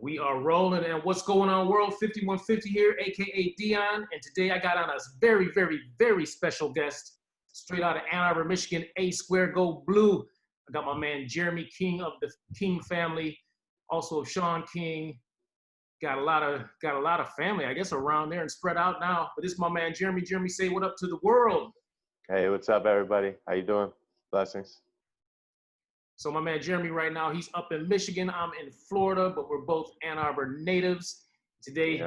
We are rolling, and what's going on, world? 5150 here, aka Dion, and today I got on a very, very, very special guest, straight out of Ann Arbor, Michigan. A Square Go Blue. I got my man Jeremy King of the King family, also of Sean King. Got a lot of family, I guess, around there and spread out now. But this is my man Jeremy. Jeremy, say what up to the world. Hey, what's up, everybody? How you doing? Blessings. So my man Jeremy right now, he's up in Michigan. I'm in Florida, but we're both Ann Arbor natives. Today,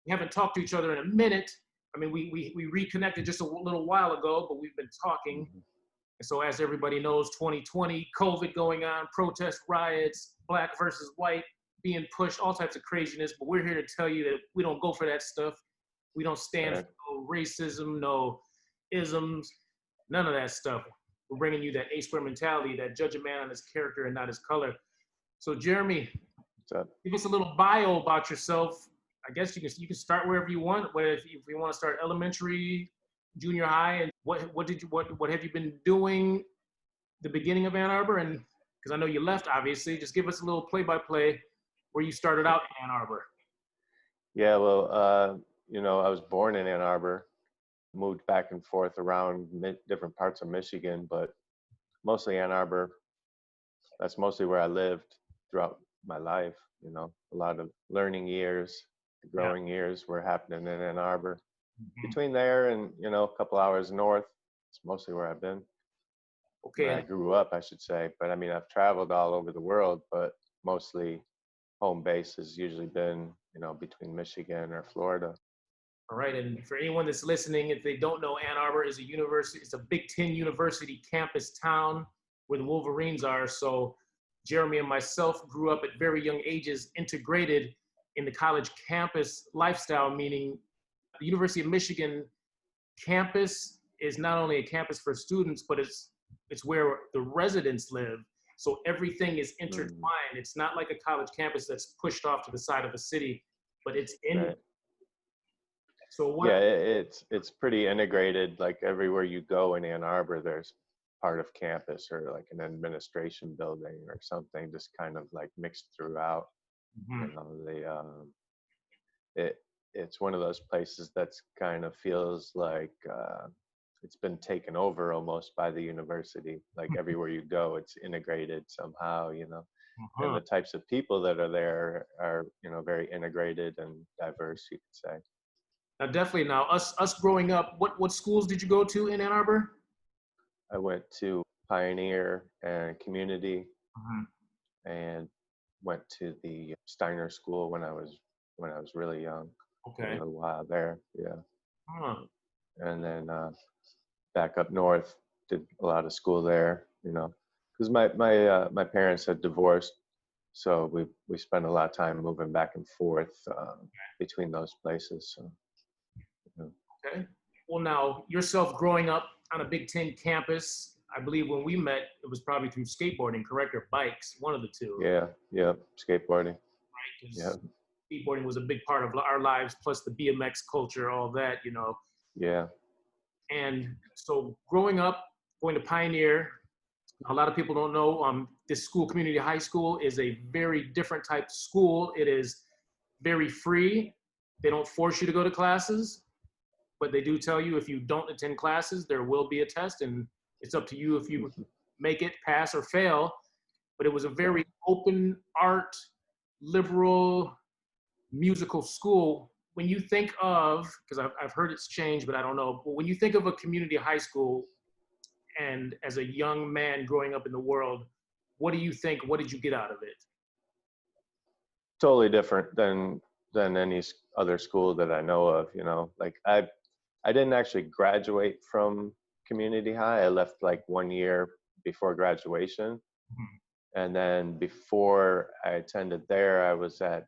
we haven't talked to each other in a minute. I mean, we reconnected just a little while ago, but we've been talking. And so as everybody knows, 2020, COVID going on, protest riots, black versus white being pushed, all types of craziness. But we're here to tell you that we don't go for that stuff. We don't stand for no racism, no isms, none of that stuff. We're bringing you that A Square mentality, that judge a man on his character and not his color. So Jeremy, what's up? Give us a little bio about yourself. I guess you can start wherever you want. But if you want to start elementary, junior high, and what have you been doing the beginning of Ann Arbor? And because I know you left, obviously, just give us a little play-by-play where you started out in Ann Arbor. Yeah, well, I was born in Ann Arbor, moved back and forth around different parts of Michigan, but mostly Ann Arbor. That's mostly where I lived throughout my life. You know, a lot of learning years, growing years were happening in Ann Arbor. Between there and, a couple hours north, it's mostly where I've been. Okay. Where I grew up, I should say. But I mean, I've traveled all over the world, but mostly home base has usually been, between Michigan or Florida. All right, and for anyone that's listening, if they don't know, Ann Arbor is a university. It's a Big Ten university campus town where the Wolverines are. So Jeremy and myself grew up at very young ages, integrated in the college campus lifestyle, meaning the University of Michigan campus is not only a campus for students, but it's where the residents live. So everything is intertwined. It's not like a college campus that's pushed off to the side of a city, but it's in. Right. So it's pretty integrated. Like everywhere you go in Ann Arbor, there's part of campus or like an administration building or something, just kind of like mixed throughout. It's one of those places that's kind of feels like it's been taken over almost by the university. Like everywhere you go, it's integrated somehow, and the types of people that are there are, very integrated and diverse, you could say. Now, definitely. Now, us growing up, what schools did you go to in Ann Arbor? I went to Pioneer and Community, and went to the Steiner School when I was really young. Okay. A while there, yeah. Huh. And then back up north, did a lot of school there, because my parents had divorced, so we spent a lot of time moving back and forth between those places. So. Okay. Well, now, yourself growing up on a Big Ten campus, I believe when we met, it was probably through skateboarding, correct? Or bikes, one of the two. Yeah, skateboarding. Right, because skateboarding was a big part of our lives, plus the BMX culture, all that, Yeah. And so growing up, going to Pioneer, a lot of people don't know, this school, community high school, is a very different type of school. It is very free. They don't force you to go to classes, but they do tell you if you don't attend classes, there will be a test, and it's up to you if you make it, pass, or fail. But it was a very open art, liberal, musical school. When you think of, because I've heard it's changed, but I don't know, but when you think of a community high school, and as a young man growing up in the world, what do you think? What did you get out of it? Totally different than any other school that I know of. Like I didn't actually graduate from community high. I left like 1 year before graduation. And then before I attended there, I was at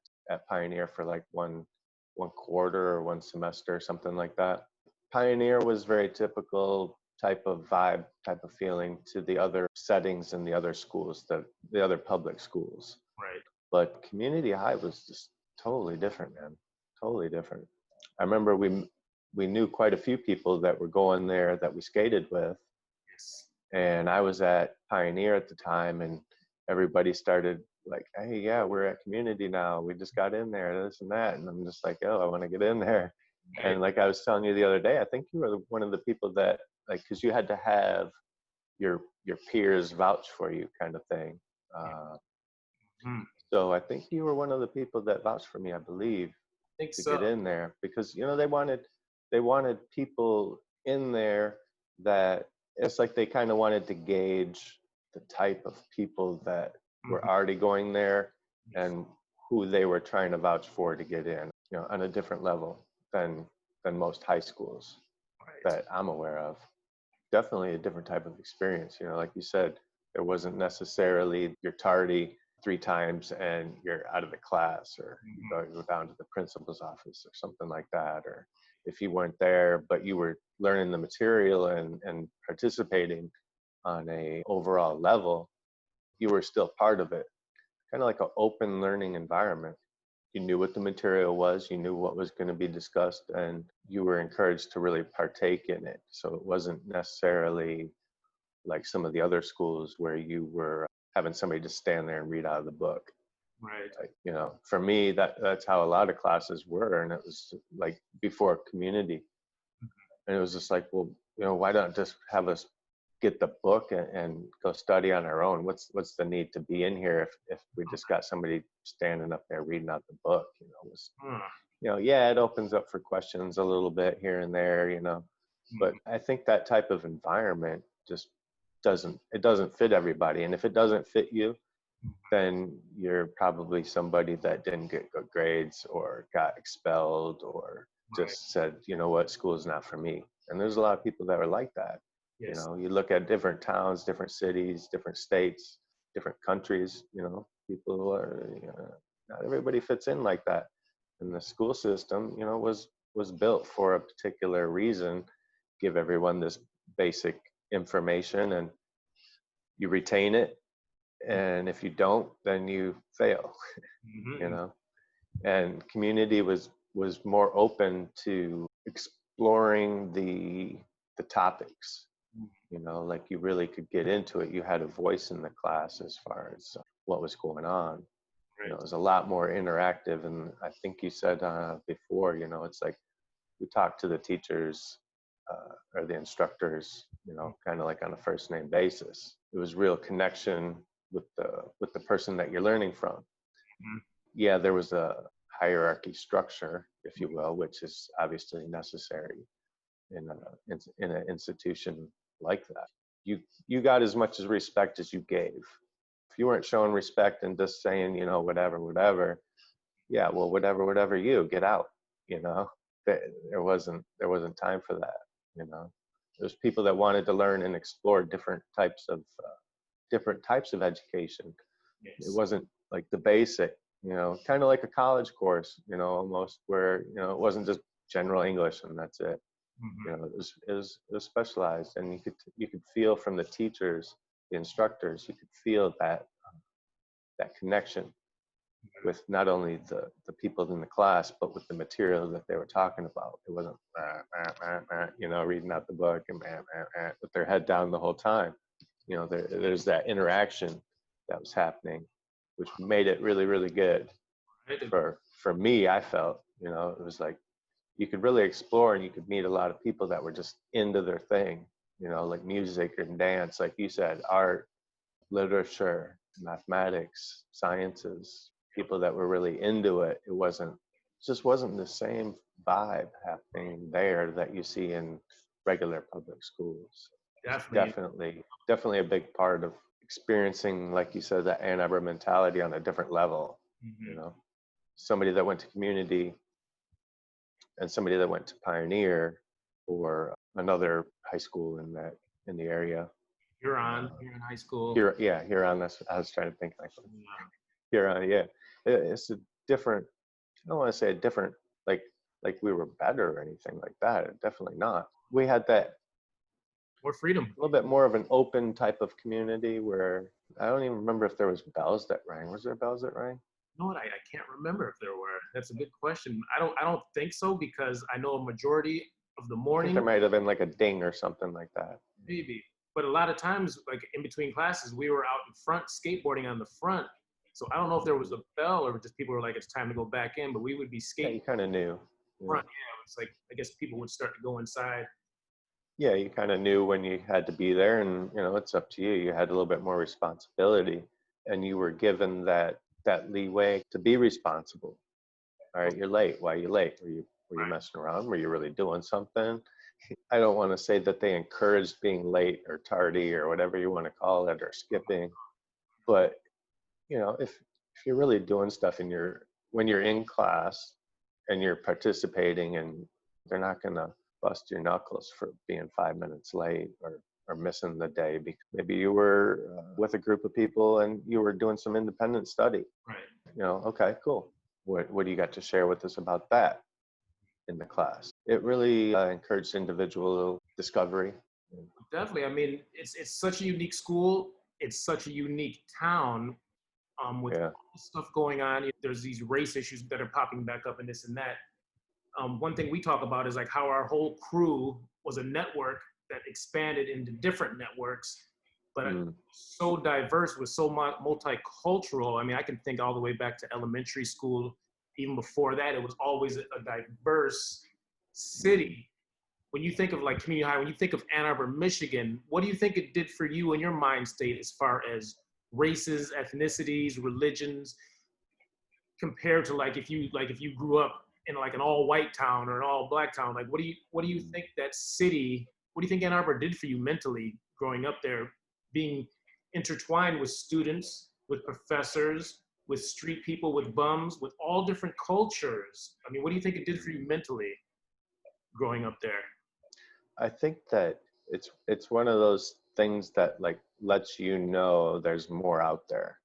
Pioneer for like one quarter or one semester, something like that. Pioneer was very typical type of vibe, type of feeling to the other settings in the other schools, the other public schools. Right. But community high was just totally different, man. Totally different. I remember we knew quite a few people that were going there that we skated with. Yes. And I was at Pioneer at the time, and everybody started like, hey, yeah, we're at community now. We just got in there, this and that. And I'm just like, oh, I want to get in there. Right. And like I was telling you the other day, I think you were one of the people that, like, because you had to have your peers vouch for you, kind of thing. Uh, Hmm. so I think you were one of the people that vouched for me, I believe, I think to so. get in there, because they wanted people in there that, it's like they kind of wanted to gauge the type of people that were Mhm. already going there and who they were trying to vouch for to get in, on a different level than most high schools Right. that I'm aware of. Definitely a different type of experience. Like you said, it wasn't necessarily you're tardy 3 times and you're out of the class, or you go down to the principal's office or something like that. Or if you weren't there, but you were learning the material and participating on a overall level, you were still part of it. Kind of like an open learning environment. You knew what the material was, you knew what was going to be discussed, and you were encouraged to really partake in it. So it wasn't necessarily like some of the other schools where you were having somebody just stand there and read out of the book. Right. Like, for me, that's how a lot of classes were. And it was like before community. And it was just like, well, why don't just have us get the book and go study on our own? What's the need to be in here if we just got somebody standing up there reading out the book? Yeah, it opens up for questions a little bit here and there, but I think that type of environment just doesn't fit everybody. And if it doesn't fit you, then you're probably somebody that didn't get good grades or got expelled or Right. just said, you know what, school is not for me. And there's a lot of people that are like that. Yes. You look at different towns, different cities, different states, different countries, people are, not everybody fits in like that. And the school system, was built for a particular reason, give everyone this basic information, and you retain it, and if you don't, then you fail. you Hmm. know and community was more open to exploring the topics. Like you really could get into it. You had a voice in the class as far as what was going on. It Right. was a lot more interactive. And I think you said before, it's like we talked to the teachers or the instructors, kind of like on a first name basis. It was real connection with the person that you're learning from. Mhm. Yeah, there was a hierarchy structure, if you will, which is obviously necessary in an institution like that. You got as much as respect as you gave. If you weren't showing respect and just saying, whatever, yeah, well, whatever you get out. You know, there wasn't time for that. There's people that wanted to learn and explore different types of education. It Yes. wasn't like the basic, kind of like a college course, almost, where it wasn't just general English and that's it. Hmm. It was specialized, and you could feel from the teachers, the instructors, you could feel that connection with not only the people in the class, but with the material that they were talking about. It wasn't reading out the book and with their head down the whole time. There's that interaction that was happening, which made it really, really good. Right. For me, I felt, it was like you could really explore, and you could meet a lot of people that were just into their thing, like music and dance, like you said, art, literature, mathematics, sciences, people that were really into it. Just wasn't the same vibe happening there that you see in regular public schools. It's Definitely. definitely a big part of experiencing, like you said, that Ann Arbor mentality on a different level. You Hmm. know, somebody that went to community and somebody that went to Pioneer or another high school in the area. Huron. You're in high school. Huron. That's I was trying to think like Yeah. Huron. Yeah, it's a different. I don't want to say a different, like we were better or anything like that. Definitely not. We had that More freedom. a little bit more of an open type of community where I don't even remember if there was bells that rang. Was there bells that rang? You know what? I can't remember if there were. That's a good question. I don't think so, because I know a majority of the I think there morning, might have been like a ding or something like that. maybe. But a lot of times, like in between classes, we were out in front skateboarding on the front, So I don't know if there was a bell or just people were like, it's time to go back in, but we would be Yeah, skating you kind of knew. front. Yeah, it's like, I guess people would start to go inside. Yeah, you kind of knew when you had to be there, and it's up to you. You had a little bit more responsibility, and you were given that leeway to be responsible. All right, you're late. Why are you late? Were you Right. messing around? Were you really doing something? I don't want to say that they encouraged being late or tardy or whatever you want to call it, or skipping, but if you're really doing stuff when you're in class and you're participating, and they're not going to bust your knuckles for being 5 minutes late or missing the day because maybe you were with a group of people and you were doing some independent study. Right. Okay, cool. What do you got to share with us about that in the class? It really encouraged individual discovery. Definitely. I mean, it's such a unique school. It's such a unique town. With Yeah. all the stuff going on, there's these race issues that are popping back up and this and that. One thing we talk about is like how our whole crew was a network that expanded into different networks, but Mm. so diverse, was so multicultural. I mean, I can think all the way back to elementary school. Even before that, it was always a diverse city. When you think of like community high, when you think of Ann Arbor, Michigan, what do you think it did for you in your mind state as far as races, ethnicities, religions, compared to like if you grew up in like an all white town or an all black town? Like what do you think that city, what do you think Ann Arbor did for you mentally growing up there, being intertwined with students, with professors, with street people, with bums, with all different cultures? I mean, what do you think it did for you mentally growing up there? I think that it's one of those things that like lets you know there's more out there.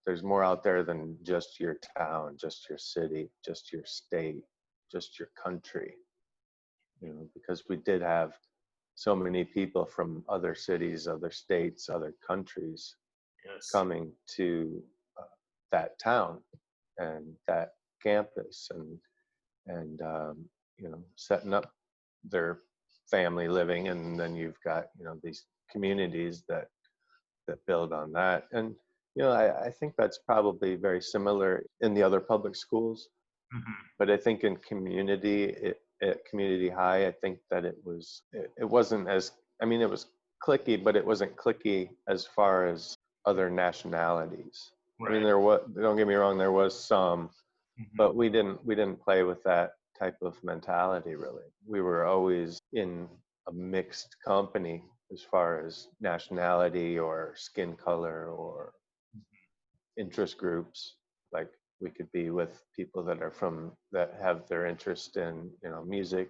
There's more out there than just your town, just your city, just your state, just your country. Because we did have so many people from other cities, other states, other countries Yes. coming to that town and that campus, and setting up their family living, and then you've got these communities that build on that. And I think that's probably very similar in the other public schools, Mm-hmm. but I think in at community high, I think that it wasn't as, I mean, it was clicky, but it wasn't clicky as far as other nationalities. I mean, Right. don't get me wrong, there was some, Mm-hmm. but we didn't play with that type of mentality really. We were always in a mixed company as far as nationality or skin color or interest groups. Like we could be with people that have their interest in music,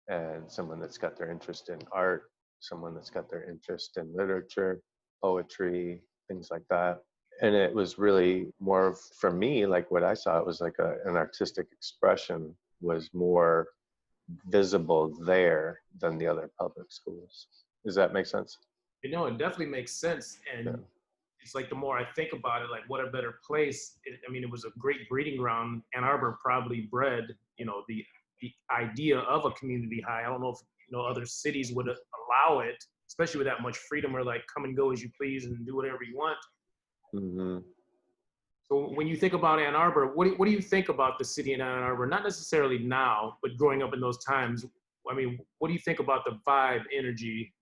and someone that's got their interest in art, someone that's got their interest in literature, poetry, things like that. And it was really more for me, like what I saw, it was like an artistic expression was more visible there than the other public schools. Does that make sense? It definitely makes sense. Yeah. And it's like the more I think about it, like what a better place. I mean, it was a great breeding ground. Ann Arbor probably bred, the idea of a community high. I don't know if other cities would allow it, especially with that much freedom, where like come and go as you please and do whatever you want. Mm-hmm. So when you think about Ann Arbor, what do you think about the city in Ann Arbor? Not necessarily now, but growing up in those times. I mean, what do you think about the vibe, energy,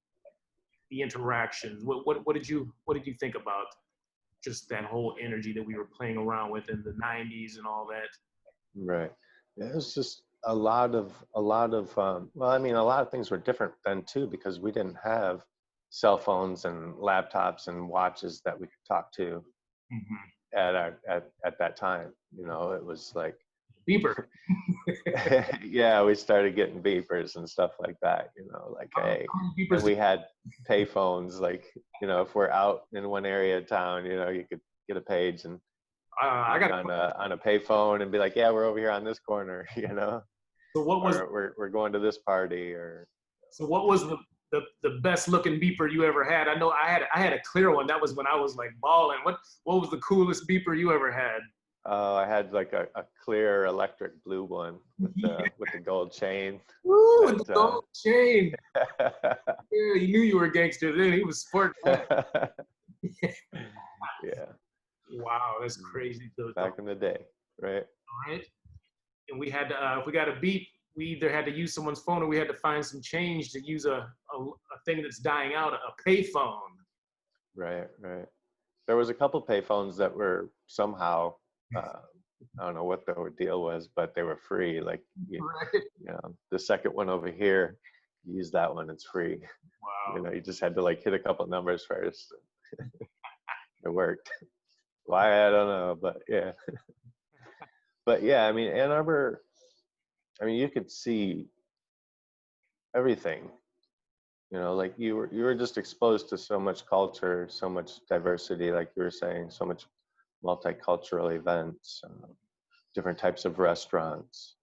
the interactions? What did you think about just that whole energy that we were playing around with in the 90s and all that? Right. Yeah, it was just well, I mean, a lot of things were different then too, because we didn't have cell phones and laptops and watches that we could talk to Mm-hmm. at that time. It was like, Bieber. yeah, we started getting beepers and stuff like that, like, hey, and Beepers. we had pay phones, like, if we're out in one area of town, you could get a page and I got. on a pay phone and be like, yeah, we're over here on this corner, So what was or we're going to this party, or so what was the best looking beeper you ever had? I know I had a clear one. That was when I was like balling. What was the coolest beeper you ever had? I had like a clear electric blue one with the gold chain. Woo, with That, the gold chain. Yeah, he knew you were a gangster then. He was sporting that. yeah. Wow, that's crazy. Back in the day, right? Right? And we had to, if we got a beep, we either had to use someone's phone or we had to find some change to use a thing that's dying out, a pay phone. Right, right. There was a couple payphones that were somehow, I don't know what the ordeal was, but they were free. Like, Right. the second one over here, you use that one, it's free. Wow. You just had to like hit a couple numbers first. It worked. Why, I don't know, but yeah. But yeah, I mean, Ann Arbor, I mean, you could see everything. Like you were just exposed to so much culture, so much diversity, like you were saying, so much multicultural events, different types of restaurants,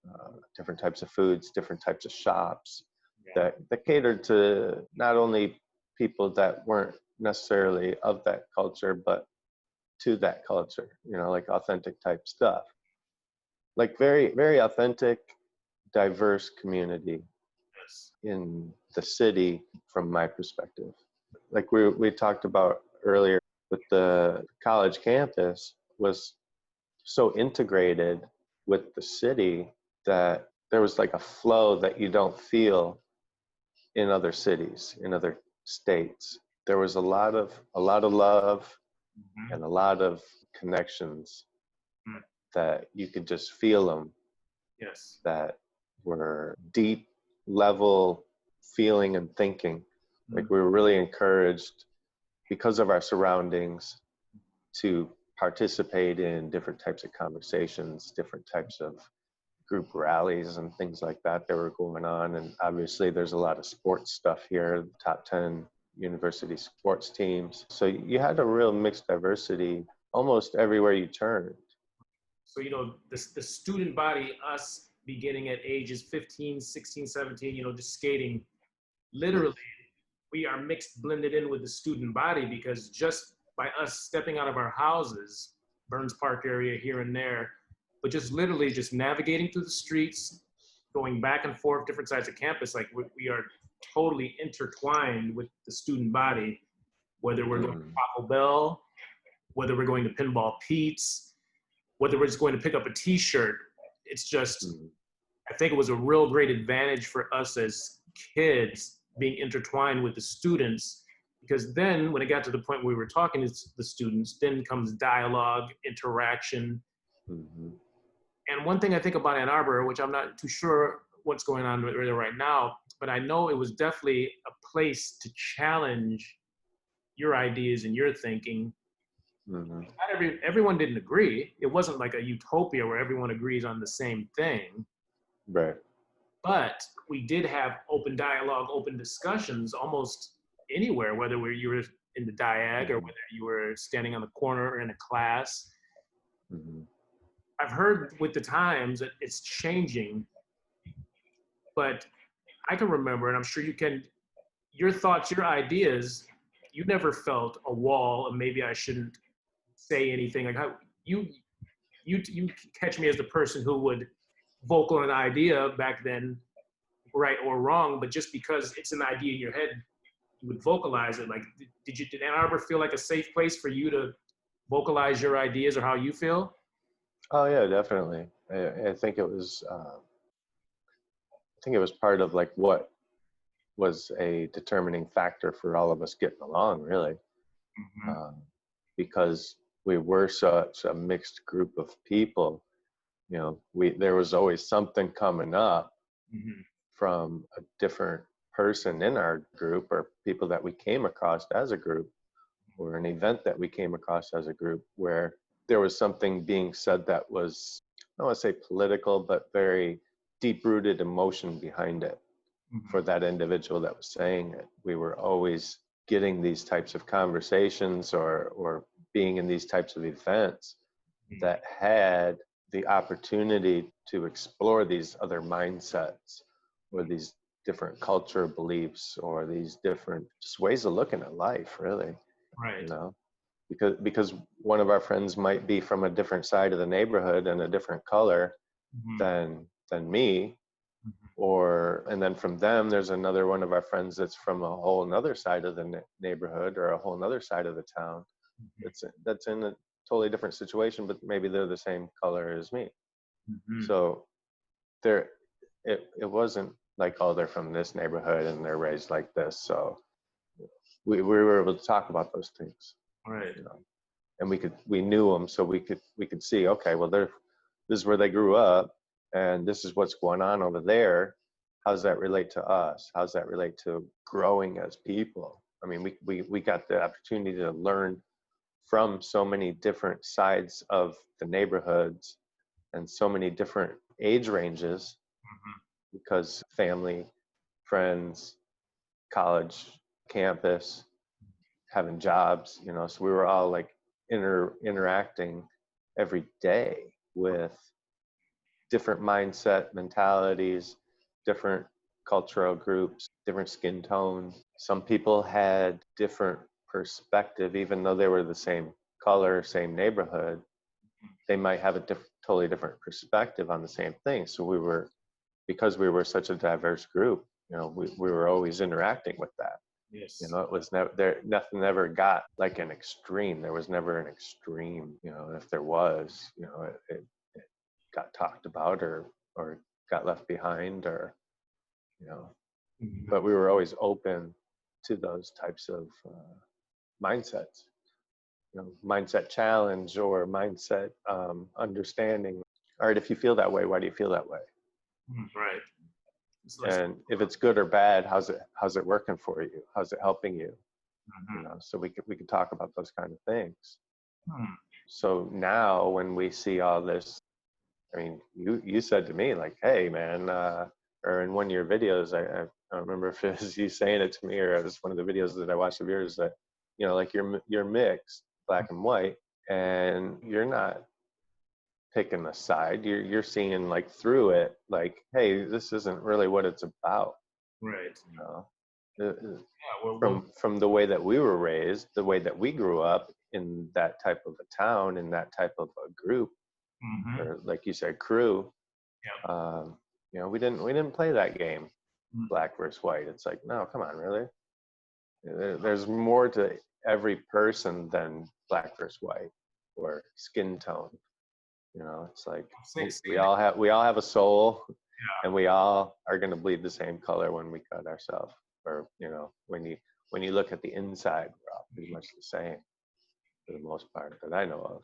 different types of foods, different types of shops that catered to not only people that weren't necessarily of that culture, but to that culture, like authentic type stuff, like very, very authentic, diverse community Yes. in the city from my perspective. Like we talked about earlier with the college campus was so integrated with the city that there was like a flow that you don't feel in other cities, in other states. There was a lot of love and a lot of connections that you could just feel them. Yes. That were deep level feeling and thinking. Like we were really encouraged because of our surroundings to participate in different types of conversations, different types of group rallies and things like that were going on. And obviously there's a lot of sports stuff here, top 10 university sports teams. So you had a real mixed diversity almost everywhere you turned. So, the student body, us beginning at ages 15, 16, 17, just skating, literally, we are mixed, blended in with the student body because just by us stepping out of our houses, Burns Park area here and there, but just literally just navigating through the streets, going back and forth, different sides of campus, like we are totally intertwined with the student body, whether we're going to Taco Bell, whether we're going to Pinball Pete's, whether we're just going to pick up a t-shirt. It's just, I think it was a real great advantage for us as kids being intertwined with the students, because then when it got to the point where we were talking to the students, then comes dialogue, interaction. And one thing I think about Ann Arbor, which I'm not too sure what's going on there right now, but I know it was definitely a place to challenge your ideas and your thinking. Not everyone didn't agree. It wasn't like a utopia where everyone agrees on the same thing. Right. But we did have open dialogue, open discussions almost anywhere, whether you were in the diag or whether you were standing on the corner or in a class. I've heard with the times that it's changing, but I can remember, and I'm sure you can, your thoughts, your ideas, you never felt a wall of maybe I shouldn't say anything. Like how you catch me as the person who would vocal an idea back then, right or wrong, but just because it's an idea in your head, you would vocalize it. Like, did Ann Arbor feel like a safe place for you to vocalize your ideas or how you feel? Oh yeah, definitely. I think it was. I think it was part of like what was a determining factor for all of us getting along, really, because we were such a mixed group of people. There was always something coming up from a different person in our group, or people that we came across as a group, or an event that we came across as a group, where there was something being said that was, I don't want to say political, but very deep-rooted emotion behind it for that individual that was saying it. We were always getting these types of conversations or being in these types of events that had the opportunity to explore these other mindsets or these different culture beliefs or these different just ways of looking at life, really. Right. Because one of our friends might be from a different side of the neighborhood and a different color than me, and then from them there's another one of our friends that's from a whole another side of the neighborhood or a whole another side of the town that's in a totally different situation, but maybe they're the same color as me. Mm-hmm. So it wasn't like, oh, they're from this neighborhood and they're raised like this. So we were able to talk about those things, Right. you know, and we knew them, so we could see, okay, well, this is where they grew up, and this is what's going on over there. How does that relate to us? How does that relate to growing as people? I mean, we got the opportunity to learn from so many different sides of the neighborhoods and so many different age ranges, Mm-hmm. because family, friends, college, campus, having jobs, you know, so we were all like interacting every day with different mindset, mentalities, different cultural groups, different skin tone. Some people had different perspective, even though they were the same color, same neighborhood, they might have a totally different perspective on the same thing. So because we were such a diverse group, you know, we were always interacting with that. Yes. You know, it was never there. Nothing ever got like an extreme. There was never an extreme. You know, if there was, you know, it got talked about or got left behind, or, you know. Mm-hmm. But we were always open to those types of mindsets. You know, mindset challenge or mindset understanding. All right, if you feel that way, why do you feel that way? Right. And if it's good or bad, how's it working for you? How's it helping you? Mm-hmm. You know, so we could talk about those kind of things. Hmm. So now when we see all this, I mean, you said to me like, hey man, or in one of your videos, I don't remember if it was you saying it to me or it was one of the videos that I watched of yours, that, you know, like you're mixed, black and white, and you're not picking a side. You're seeing like through it, like, hey, this isn't really what it's about. Right. You know, Yeah. from the way that we were raised, the way that we grew up in that type of a town, in that type of a group, Mm-hmm. or like you said, crew. Yeah. You know, we didn't play that game, Mm-hmm. black versus white. It's like, no, come on, really? There's more to every person than black versus white or skin tone. You know, it's like we all have a soul, and we all are going to bleed the same color when we cut ourselves. Or, you know, when you look at the inside, we're all pretty much the same for the most part that I know of.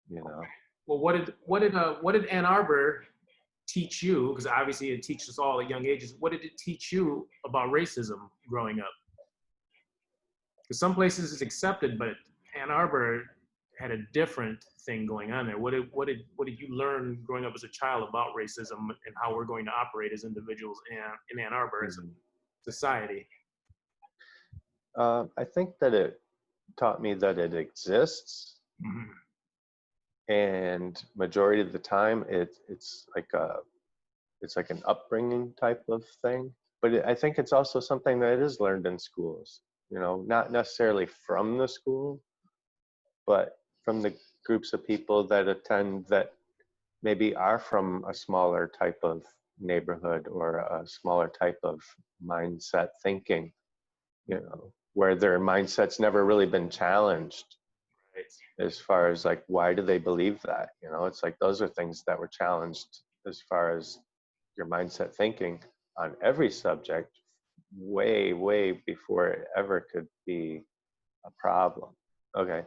You know. Well, what did Ann Arbor teach you? Because obviously it teaches us all at young ages. What did it teach you about racism growing up? Because some places it's accepted, but Ann Arbor had a different thing going on there. What did you learn growing up as a child about racism and how we're going to operate as individuals in Ann Arbor as a society? I think that it taught me that it exists, Mm-hmm. and majority of the time it's like an upbringing type of thing. But I think it's also something that is learned in schools. You know, not necessarily from the school, but from the groups of people that attend that maybe are from a smaller type of neighborhood or a smaller type of mindset thinking, you know, where their mindset's never really been challenged. Right. As far as like, why do they believe that? You know, it's like those are things that were challenged as far as your mindset thinking on every subject way, way before it ever could be a problem. Okay,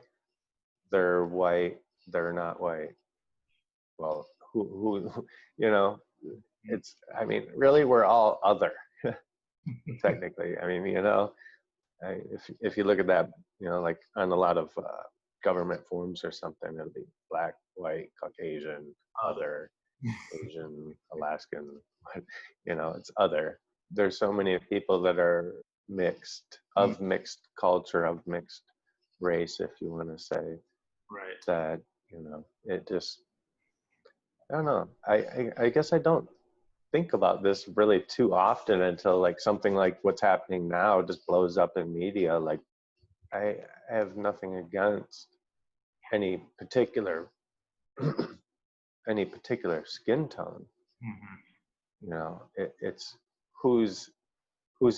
they're white, they're not white. Well, who you know, it's, I mean, really, we're all other, technically. I mean, you know, if you look at that, you know, like on a lot of government forms or something, it'll be black, white, Caucasian, other, Asian, Alaskan, you know, it's other. There's so many people that are mixed, of mixed culture, of mixed race, if you want to say, Right. that, you know, it just, I don't know. I guess I don't think about this really too often until like something like what's happening now just blows up in media. Like, I have nothing against any particular any particular skin tone. Mm-hmm. You know, it's who's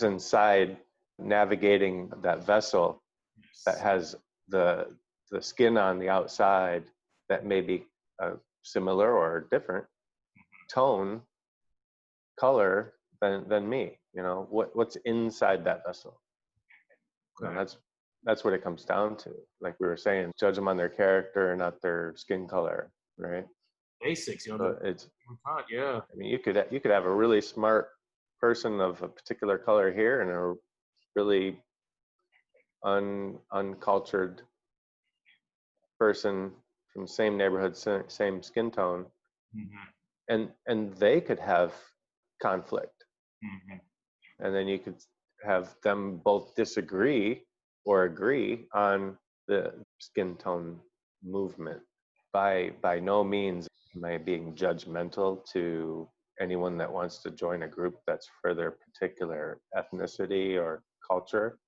inside navigating that vessel that has the the skin on the outside that may be similar or different tone, color than me. You know, what's inside that vessel. Okay. And that's what it comes down to. Like we were saying, judge them on their character, not their skin color, right? Basics, you know. So it's, Yeah. I mean, you could have a really smart person of a particular color here and a really uncultured person from the same neighborhood, same skin tone, and they could have conflict, and then you could have them both disagree or agree on the skin tone movement. By no means am I being judgmental to anyone that wants to join a group that's for their particular ethnicity or culture.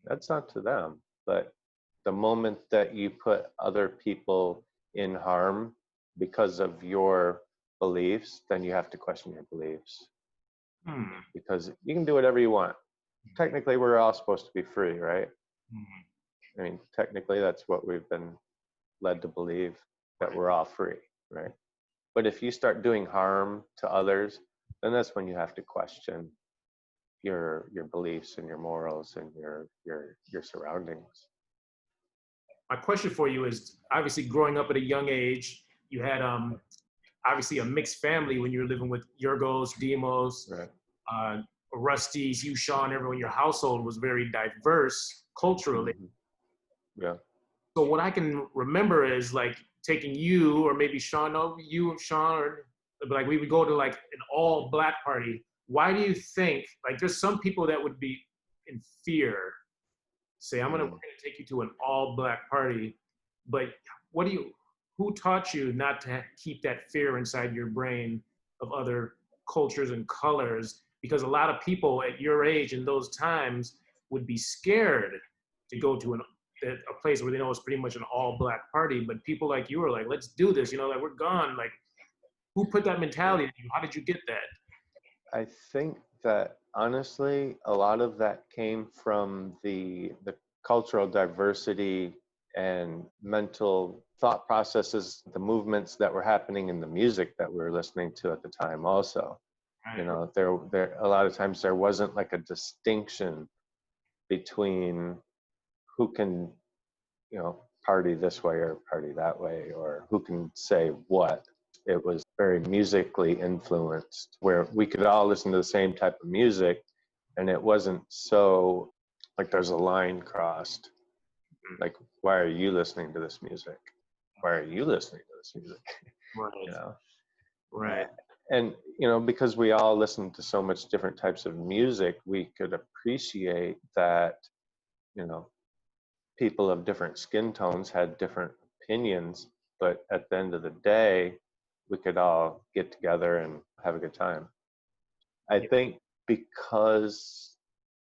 That's not to them. But the moment that you put other people in harm because of your beliefs, then you have to question your beliefs. Because you can do whatever you want. Technically, we're all supposed to be free, right? I mean, technically, that's what we've been led to believe, that we're all free, right? But if you start doing harm to others, then that's when you have to question your beliefs and your morals and your surroundings. My question for you is, obviously growing up at a young age, you had obviously a mixed family when you were living with Yorgos, Demos, Right. Rusty's, you, Sean, everyone. Your household was very diverse culturally. Yeah. So what I can remember is like taking you or maybe Sean, no, you and Sean, or like we would go to like an all black party. Why do you think, like there's some people that would be in fear, say, we're gonna take you to an all black party, but who taught you not to keep that fear inside your brain of other cultures and colors? Because a lot of people at your age in those times would be scared to go to a place where they know it's pretty much an all black party, but people like you are like, let's do this, you know, like we're gone. Like, who put that mentality in you? How did you get that? I think that honestly, a lot of that came from the cultural diversity and mental thought processes, the movements that were happening in the music that we were listening to at the time also. You know, there a lot of times there wasn't like a distinction between who can, you know, party this way or party that way, or who can say what. It was very musically influenced, where we could all listen to the same type of music, and it wasn't so like there's a line crossed. Like, why are you listening to this music? Why are you listening to this music? Right. You know? Right. And, you know, because we all listen to so much different types of music, we could appreciate that, you know, people of different skin tones had different opinions, but at the end of the day, we could all get together and have a good time. I think because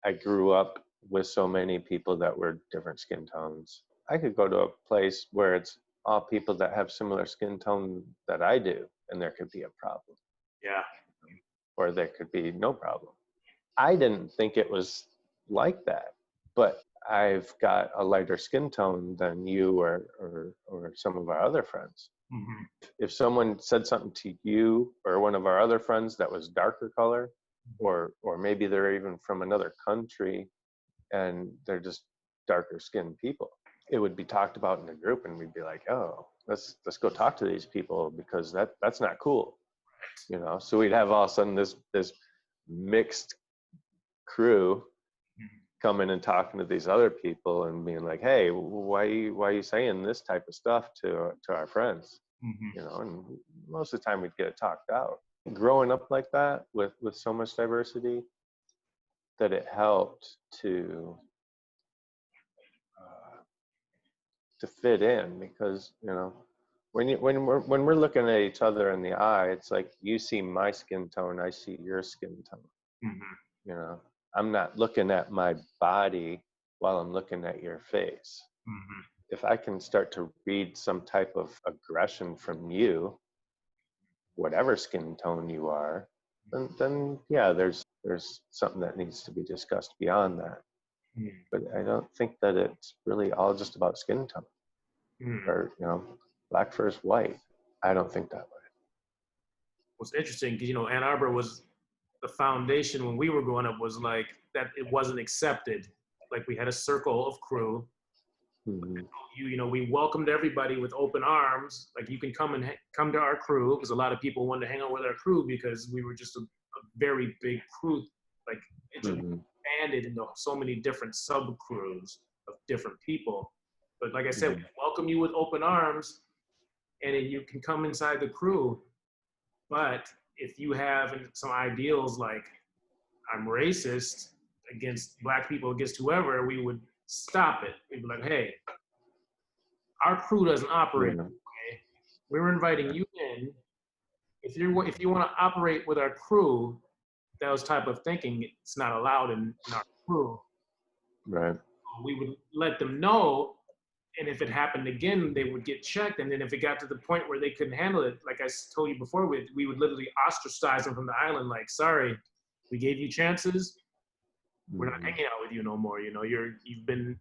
I grew up with so many people that were different skin tones, I could go to a place where it's all people that have similar skin tone that I do, and there could be a problem. Yeah. Or there could be no problem. I didn't think it was like that, but I've got a lighter skin tone than you or some of our other friends. If someone said something to you or one of our other friends that was darker color, or maybe they're even from another country and they're just darker skinned people, it would be talked about in the group, and we'd be like, oh, let's go talk to these people because that's not cool. You know, so we'd have all of a sudden this mixed crew coming and talking to these other people and being like, hey, why are you saying this type of stuff to our friends? You know, and most of the time we'd get it talked out. Growing up like that with so much diversity, that it helped to fit in, because, you know, when we're looking at each other in the eye, it's like you see my skin tone, I see your skin tone. You know, I'm not looking at my body while I'm looking at your face. If I can start to read some type of aggression from you, whatever skin tone you are, then yeah, there's something that needs to be discussed beyond that. But I don't think that it's really all just about skin tone. Mm. or, black first, white. I don't think that way. What's interesting, because, Ann Arbor was the foundation when we were growing up was like that it wasn't accepted. Like we had a circle of crew. Mm-hmm. We welcomed everybody with open arms. Like you can come to our crew, because a lot of people wanted to hang out with our crew because we were just a very big crew. Like it just Mm-hmm. expanded into so many different sub crews of different people. But like I said, Mm-hmm. we welcome you with open arms, and then you can come inside the crew. But if you have some ideals like I'm racist against black people, against whoever, we would stop it. We'd be like, hey, our crew doesn't operate Yeah. that way. We're inviting you in. If you want to operate with our crew, those type of thinking, it's not allowed in our crew. Right. We would let them know, and if it happened again, they would get checked. And then if it got to the point where they couldn't handle it, like I told you before, we would literally ostracize them from the island. Like, sorry, we gave you chances. We're not hanging out with you no more. You've been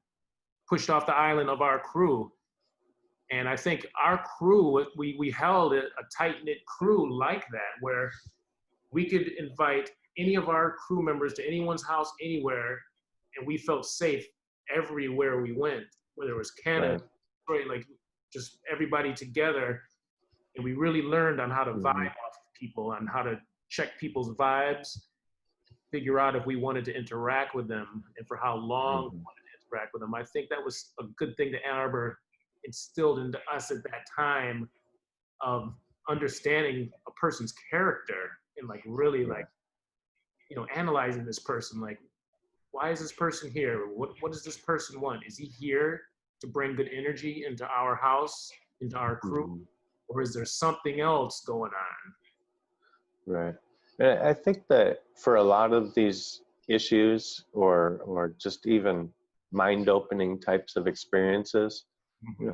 pushed off the island of our crew. And I think our crew, we held a tight-knit crew like that, where we could invite any of our crew members to anyone's house anywhere, and we felt safe everywhere we went, whether it was Canada, Right. Detroit, like just everybody together. And we really learned on how to vibe off people, on how to check people's vibes, figure out if we wanted to interact with them and for how long we wanted to interact with them. I think that was a good thing that Ann Arbor instilled into us at that time, of understanding a person's character and like really like, analyzing this person. Like, why is this person here? What does this person want? Is he here to bring good energy into our house, into our crew? Mm-hmm. Or is there something else going on? Right. And I think that for a lot of these issues or just even mind-opening types of experiences,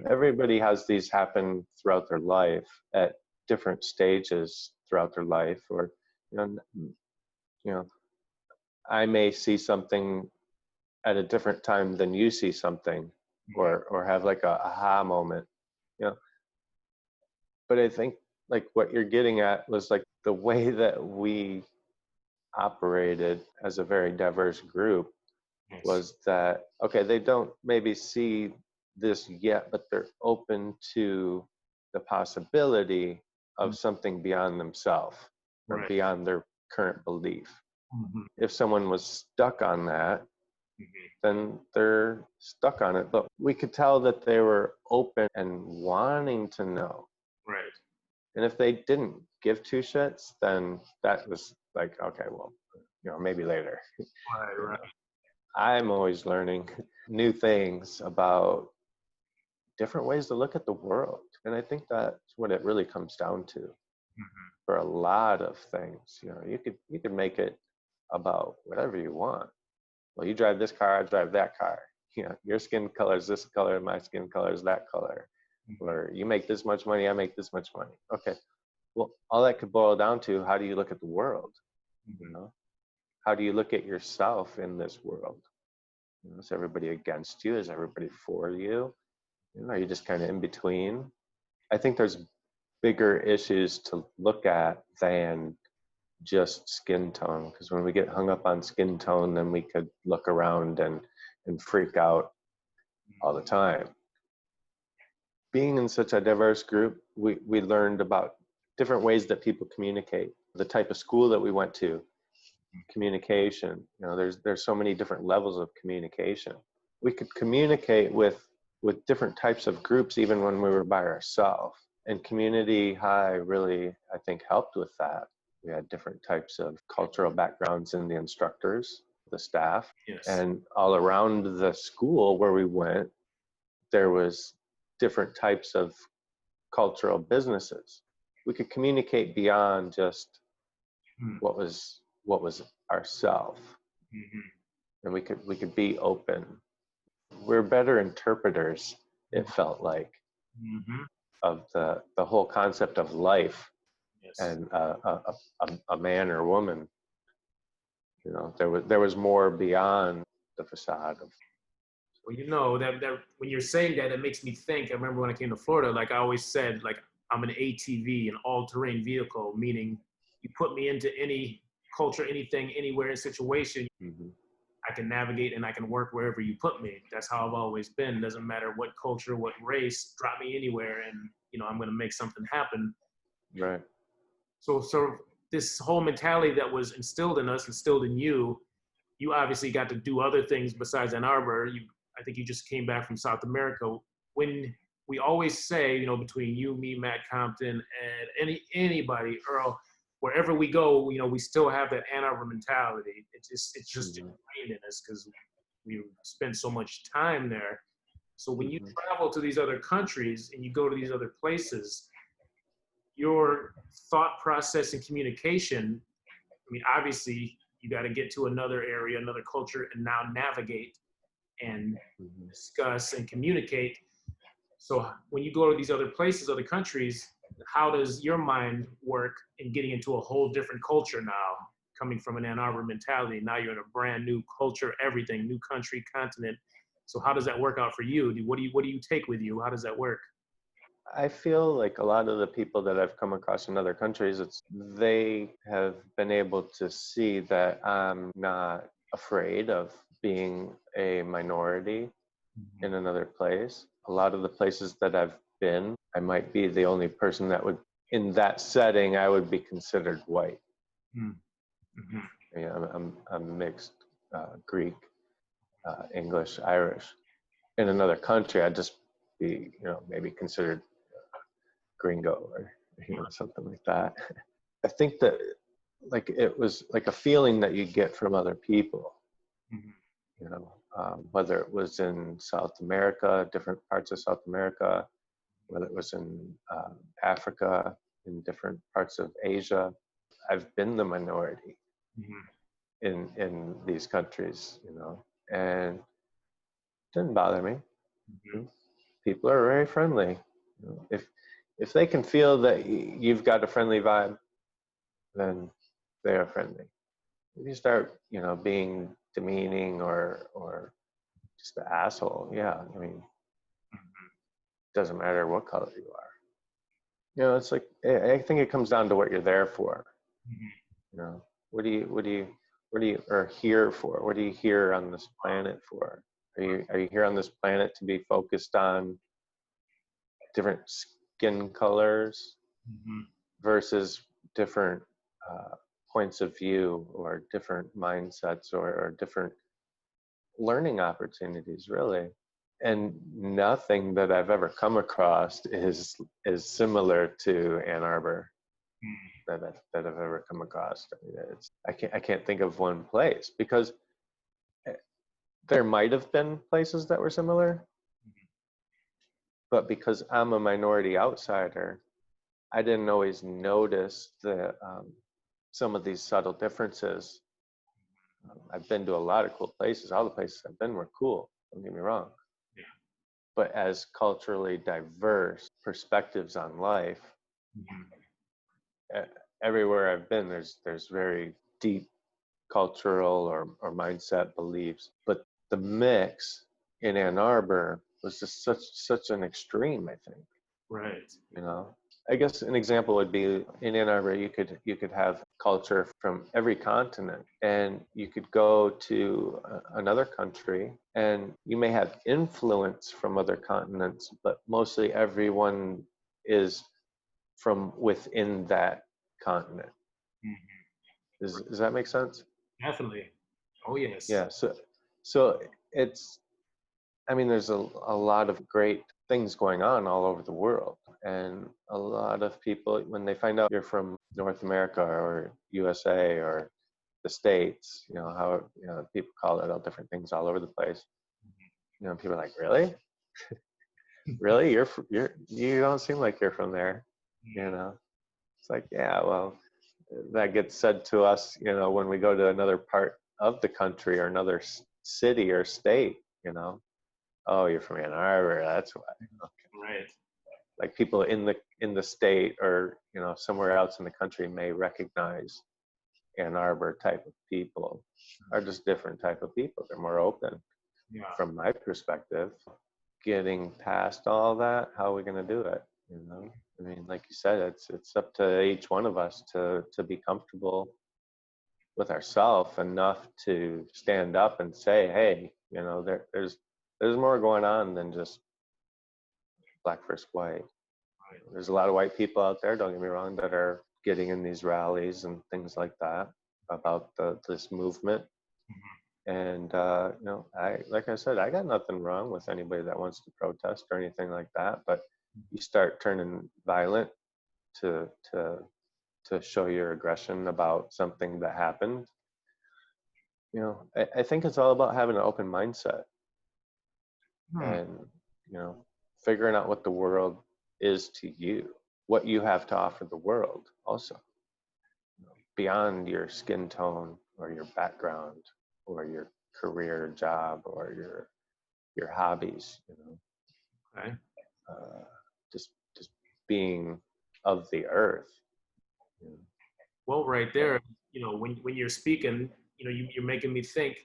everybody has these happen throughout their life at different stages throughout their life. Or, you know, I may see something at a different time than you see something, or have like a aha moment, but I think like what you're getting at was like the way that we operated as a very diverse group was that, okay, they don't maybe see this yet, but they're open to the possibility of something beyond themselves or Right. beyond their current belief. Mm-hmm. If someone was stuck on that, then they're stuck on it. But we could tell that they were open and wanting to know. Right. And if they didn't give two shits, then that was like, okay, well, maybe later. Right. I'm always learning new things about different ways to look at the world. And I think that's what it really comes down to for a lot of things. You could make it about whatever you want. Well, you drive this car, I drive that car. Your skin color is this color, my skin color is that color. Or you make this much money, I make this much money. Okay. Well, all that could boil down to, how do you look at the world? How do you look at yourself in this world? Is everybody against you? Is everybody for you? Are you just kind of in between? I think there's bigger issues to look at than just skin tone, because when we get hung up on skin tone, then we could look around and freak out all the time. Being in such a diverse group, we learned about different ways that people communicate. The type of school that we went to, communication. There's so many different levels of communication. We could communicate with different types of groups even when we were by ourselves. And community high really, I think, helped with that. We had different types of cultural backgrounds in the instructors, the staff, and all around the school where we went, there was different types of cultural businesses. We could communicate beyond just what was ourself, and we could be open. We're better interpreters, it felt like, of the whole concept of life and a man or woman. There was more beyond the facade of. Well, you know that when you're saying that, it makes me think. I remember when I came to Florida, like I always said, like I'm an ATV, an all-terrain vehicle, meaning you put me into any culture, anything, anywhere, situation, Hmm. I can navigate and I can work wherever you put me. That's how I've always been. Doesn't matter what culture, what race, drop me anywhere, and I'm going to make something happen. Right. So this whole mentality that was instilled in us, instilled in you, you obviously got to do other things besides Ann Arbor. I think you just came back from South America. When we always say, between you, me, Matt Compton, and anybody, Earl, wherever we go, we still have that Ann Arbor mentality. It's just Hmm. ingrained in us because we spend so much time there. So when you Hmm. travel to these other countries and you go to these other places, your thought process and communication, I mean, obviously, you got to get to another area, another culture, and now navigate and Hmm. discuss and communicate. So when you go to these other places, other countries, how does your mind work in getting into a whole different culture now? Coming from an Ann Arbor mentality, now you're in a brand new culture, everything, new country, continent. So how does that work out for you? What do you take with you? How does that work? I feel like a lot of the people that I've come across in other countries, they have been able to see that I'm not afraid of being a minority in another place. A lot of the places that I've been, I might be the only person that would, in that setting, I would be considered white. Mm-hmm. Yeah, I'm mixed, Greek, English, Irish. In another country, I'd just be, maybe considered gringo or, something like that. I think that like it was like a feeling that you get from other people, Mm-hmm. whether it was in South America, different parts of South America, whether it was in Africa, in different parts of Asia. I've been the minority Mm-hmm. in these countries, and it didn't bother me. Mm-hmm. People are very friendly. If they can feel that you've got a friendly vibe, then they are friendly. If you start, being demeaning or just an asshole, yeah, I mean, it doesn't matter what color you are. It's like I think it comes down to what you're there for. Mm-hmm. You know, what do you are here for? What are you here on this planet for? Are you here on this planet to be focused on different skin colors Mm-hmm. versus different uh, points of view or different mindsets or different learning opportunities, really? And nothing that I've ever come across is similar to Ann Arbor that I've ever come across. I mean, I can't think of one place because eh, there might have been places that were similar, but because I'm a minority outsider, I didn't always notice some of these subtle differences. I've been to a lot of cool places. All the places I've been were cool. Don't get me wrong. Yeah. But as culturally diverse perspectives on life, Mm-hmm. e- everywhere I've been, there's very deep cultural or mindset beliefs. But the mix in Ann Arbor was just such an extreme, I think. Right. you know I guess an example would be in Ann Arbor, you could have culture from every continent, and you could go to another country and you may have influence from other continents, but mostly everyone is from within that continent. Mm-hmm. Does that make sense? Definitely. Oh yes. Yeah, so it's, I mean, there's a lot of great things going on all over the world. And a lot of people, when they find out you're from North America or USA or the States, how, people call it all different things all over the place. People are like, really? Really? You don't seem like you're from there. You know, it's like, yeah, well, that gets said to us, when we go to another part of the country or another city or state, oh, you're from Ann Arbor, that's why. Right. Like people in the state or somewhere else in the country may recognize Ann Arbor type of people are just different type of people. They're more open. Yeah. from my perspective. Getting past all that, how are we going to do it? I mean, like you said, it's up to each one of us to be comfortable with ourselves enough to stand up and say, hey, there's more going on than just black versus white. There's a lot of white people out there, don't get me wrong, that are getting in these rallies and things like that about this movement. And like I said, I got nothing wrong with anybody that wants to protest or anything like that. But you start turning violent to show your aggression about something that happened. I think it's all about having an open mindset and figuring out what the world is to you, what you have to offer the world also, beyond your skin tone or your background or your career, job, or your hobbies. Okay. Just being of the earth. Well, right there, when you're speaking, you're making me think.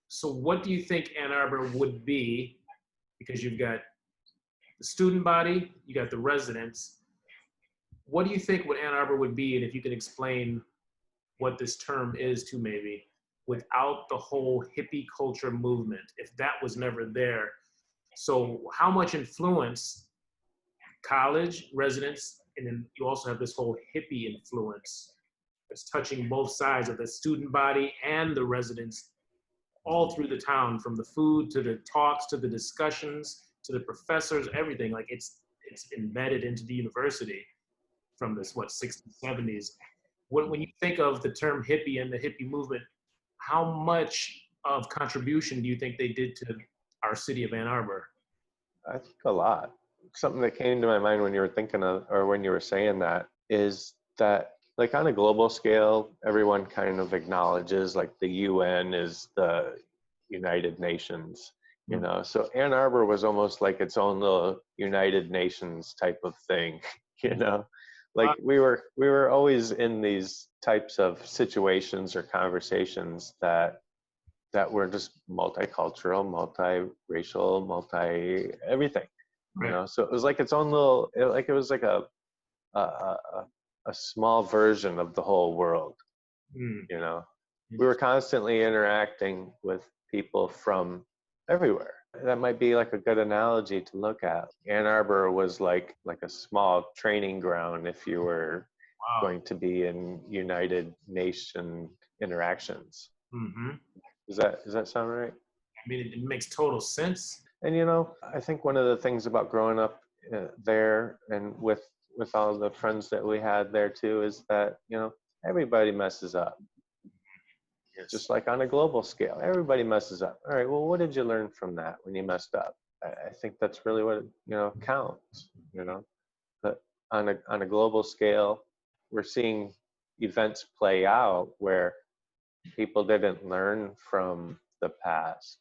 So what do you think Ann Arbor would be? Because you've got the student body, you got the residents. What do you think what Ann Arbor would be? And if you could explain what this term is to maybe, without the whole hippie culture movement, if that was never there. So how much influence college, residents, and then you also have this whole hippie influence that's touching both sides of the student body and the residents all through the town, from the food to the talks to the discussions to the professors, everything. Like it's embedded into the university from this 60s, 70s. When you think of the term hippie and the hippie movement, how much of contribution do you think they did to our city of Ann Arbor? I think a lot. Something that came to my mind when you were thinking of, or when you were saying that, is that, like, on a global scale, everyone kind of acknowledges, like, the UN is the United Nations, so Ann Arbor was almost like its own little United Nations type of thing, like we were always in these types of situations or conversations that were just multicultural, multiracial, everything, Right. so it was like its own little, it was like a small version of the whole world. We were constantly interacting with people from everywhere. That might be like a good analogy to look at. Ann Arbor was like a small training ground if you were going to be in United Nation interactions. Mm-hmm. Does that sound right? I mean, it makes total sense. And I think one of the things about growing up there and with all the friends that we had there too is that everybody messes up. Yes. Just like on a global scale, everybody messes up. All right, well, what did you learn from that when you messed up? I think that's really what counts. But on a global scale, we're seeing events play out where people didn't learn from the past.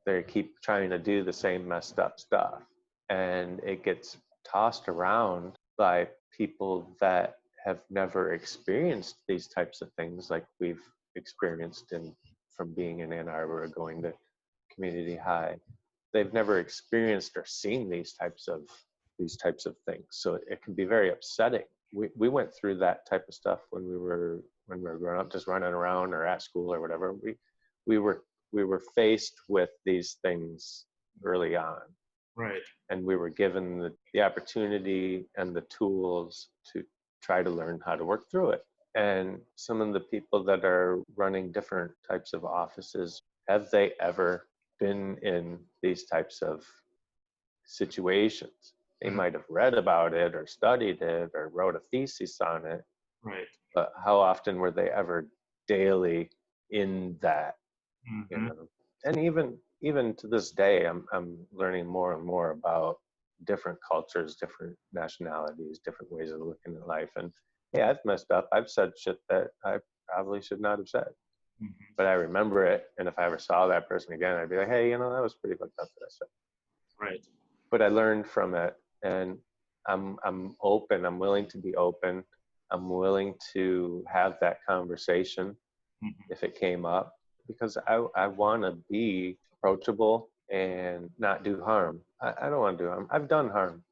They keep trying to do the same messed up stuff, and it gets tossed around by people that have never experienced these types of things like we've experienced from being in Ann Arbor or going to community high. They've never experienced or seen these types of things, so it can be very upsetting. We went through that type of stuff when we were growing up, just running around or at school or whatever. We were faced with these things early on. Right. And we were given the opportunity and the tools to try to learn how to work through it. And some of the people that are running different types of offices, have they ever been in these types of situations? They might have read about it or studied it or wrote a thesis on it. Right. But how often were they ever daily in that? Mm-hmm. And even to this day, I'm learning more and more about different cultures, different nationalities, different ways of looking at life. And hey, I've messed up. I've said shit that I probably should not have said. Mm-hmm. But I remember it, and if I ever saw that person again, I'd be like, hey, that was pretty fucked up that I said. Right. But I learned from it, and I'm open. I'm willing to be open. I'm willing to have that conversation if it came up, because I want to be a approachable and not do harm. I don't want to do harm. I've done harm.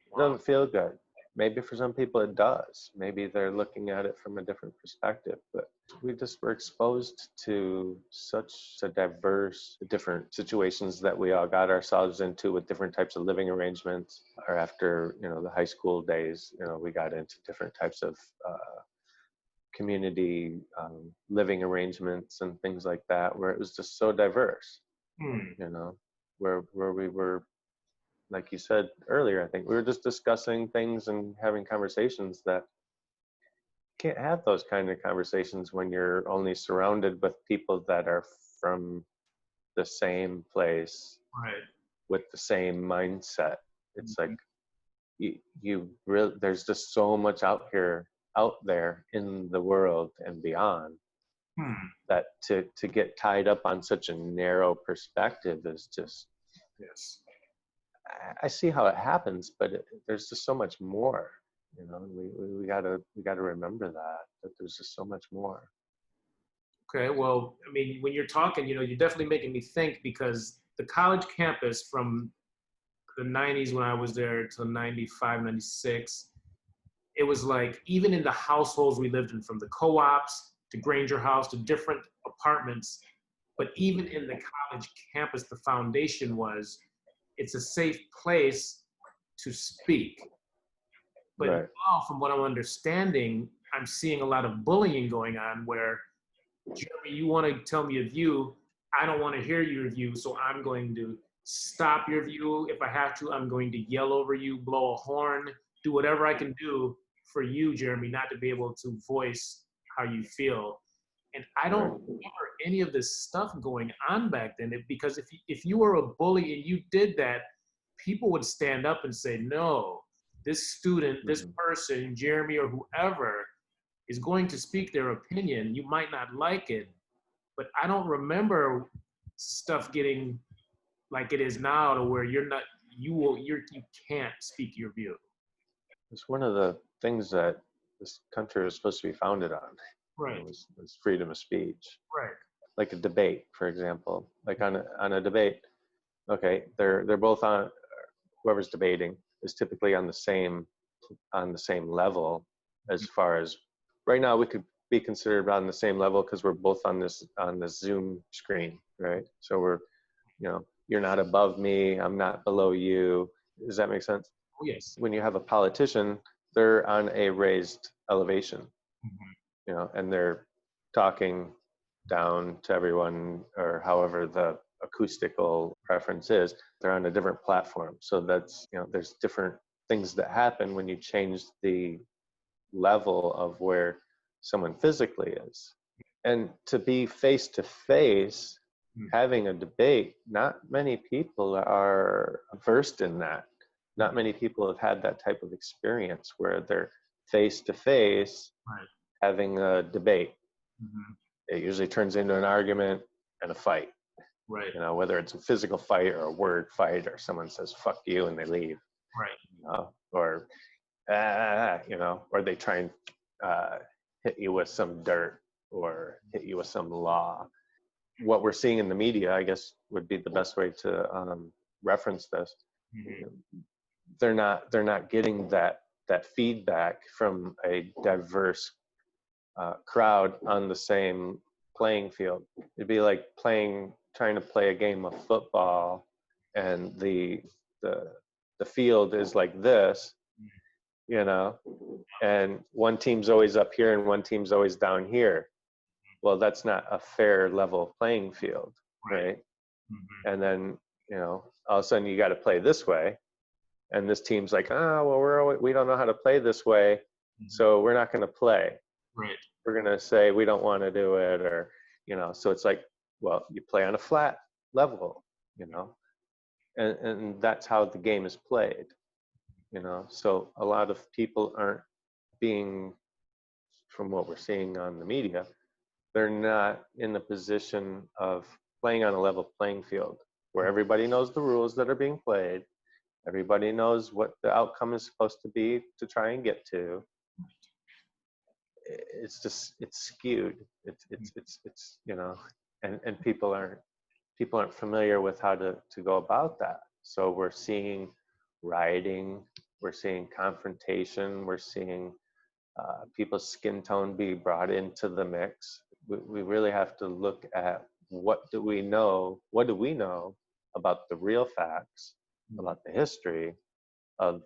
It Wow. doesn't feel good. Maybe for some people it does. Maybe they're looking at it from a different perspective. But we just were exposed to such a diverse, different situations that we all got ourselves into with different types of living arrangements. Or after, the high school days, we got into different types of community living arrangements and things like that, where it was just so diverse. Hmm. Where we were, like you said earlier, I think we were just discussing things and having conversations that you can't have those kind of conversations when you're only surrounded with people that are from the same place Right. with the same mindset. It's like you really, there's just so much out there in the world and beyond, Hmm. that to get tied up on such a narrow perspective is just, Yes. I see how it happens, but there's just so much more. We gotta remember that there's just so much more. Okay. Well, I mean, when you're talking, you're definitely making me think, because the college campus from the 90s when I was there to 95, 96, it was like, even in the households we lived in, from the co-ops to Granger House to different apartments, but even in the college campus, the foundation was, it's a safe place to speak. But Right. now, from what I'm understanding, I'm seeing a lot of bullying going on where, Jeremy, you want to tell me a view. I don't want to hear your view, so I'm going to stop your view. If I have to, I'm going to yell over you, blow a horn, do whatever I can do for you, Jeremy, not to be able to voice how you feel. And I don't Right. remember any of this stuff going on back then, because if you were a bully and you did that, people would stand up and say, no, this student, this Hmm. person, Jeremy or whoever, is going to speak their opinion. You might not like it, but I don't remember stuff getting like it is now, to where you can't speak your view. It's one of the things that this country was supposed to be founded on. Right. Was freedom of speech. Right. Like a debate, for example. Like on a debate, okay, they're both on, whoever's debating is typically on the same level, as far as right now we could be considered on the same level because we're both on this Zoom screen, right? So you're not above me, I'm not below you. Does that make sense? Oh yes. When you have a politician, they're on a raised elevation, Mhm. and they're talking down to everyone, or however the acoustical preference is. They're on a different platform. So that's, there's different things that happen when you change the level of where someone physically is. And to be face to face, Mhm. having a debate, not many people are versed in that. Not many people have had that type of experience where they're face to face Right. having a debate. Mhm. It usually turns into an argument and a fight, Right. whether it's a physical fight or a word fight, or someone says fuck you and they leave, Right. or or they try and uh, hit you with some dirt or hit you with some law. What we're seeing in the media, I guess, would be the best way to reference this. Mhm. They're not getting that feedback from a diverse crowd on the same playing field. It'd be like trying to play a game of football, and the the field is like this, you know, and one team's always up here and one team's always down here. Well, that's not a fair level playing field, Right. right? Mhm. And then, all of a sudden you got to play this way, and this team's like, oh, well, we don't know how to play this way, Mhm. so we're not going to play. Right. We're going to say we don't want to do it, or so it's like, well, you play on a flat level, you know and that's how the game is played. So a lot of people aren't being, from what we're seeing on the media, they're not in the position of playing on a level playing field where everybody knows the rules that are being played, everybody knows what the outcome is supposed to be to try and get to. It's skewed. It's and people aren't people aren't familiar with how to go about that. So we're seeing rioting, we're seeing confrontation, we're seeing people's skin tone be brought into the mix. We really have to look at what do we know about the real facts, about the history of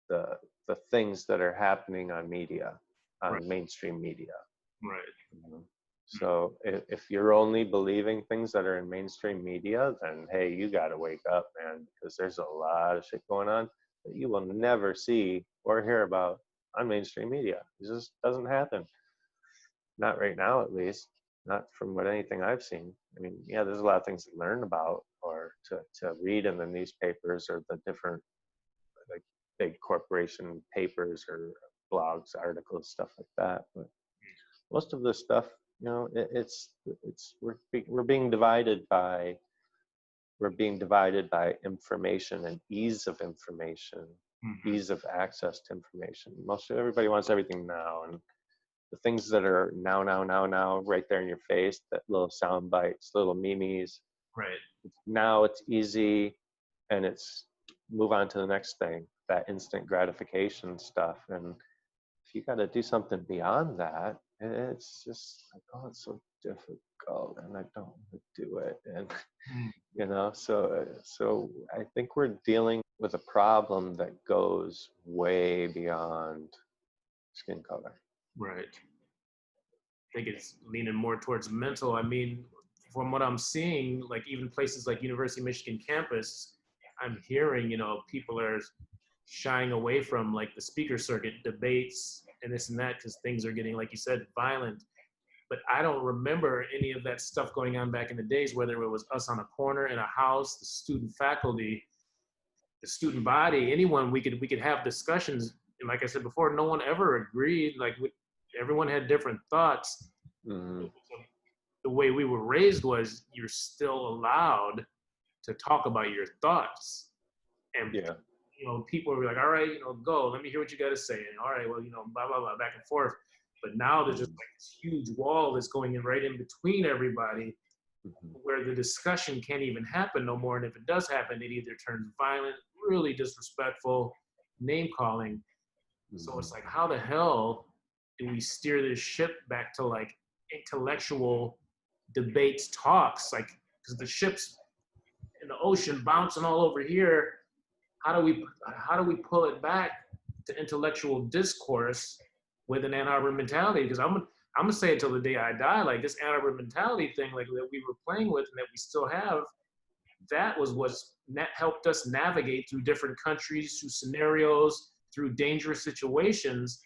the the things that are happening on media, Right. on mainstream media. Right. You know? So if you're only believing things that are in mainstream media, then hey, you got to wake up, man, because there's a lot of shit going on that you will never see or hear about on mainstream media. It just doesn't happen. Not right now, at least. Not from what anything I've seen. I mean, yeah, there's a lot of things to learn about or to read in the newspapers or the different like big corporation papers or blogs, articles, stuff like that. But most of this stuff, it's we're being divided by information and ease of information, Mm-hmm. ease of access to information. Most everybody wants everything now, and the things that are now, right there in your face, that little sound bites, little memes. Right. Now it's easy, and it's move on to the next thing. That instant gratification stuff, and if you got to do something beyond that, it's just like, oh, it's so difficult, and I don't want to do it, and Mm. so I think we're dealing with a problem that goes way beyond skin color. Right. I think it's leaning more towards mental. I mean, from what I'm seeing, like even places like University of Michigan campus, I'm hearing, people are shying away from like the speaker circuit debates and this and that because things are getting, like you said, violent. But I don't remember any of that stuff going on back in the days, whether it was us on a corner in a house, the student faculty, the student body, anyone. We could have discussions. And like I said before, no one ever agreed. Like everyone had different thoughts. Mm-hmm. The way we were raised was you're still allowed to talk about your thoughts. And Yeah. people were like, all right, go, let me hear what you got to say. And all right, well, blah, blah, blah, back and forth. But now there's just like this huge wall that's going in right in between everybody where the discussion can't even happen no more. And if it does happen, it either turns violent, really disrespectful, name calling. So it's like, how the hell do we steer this ship back to like intellectual debates, talks? Like, because the ship's in the ocean bouncing all over here. How do we pull it back to intellectual discourse with an Ann Arbor mentality? Because I'm gonna say it till the day I die. Like this Ann Arbor mentality thing, like that we were playing with and that we still have, that was what's helped us navigate through different countries, through scenarios, through dangerous situations.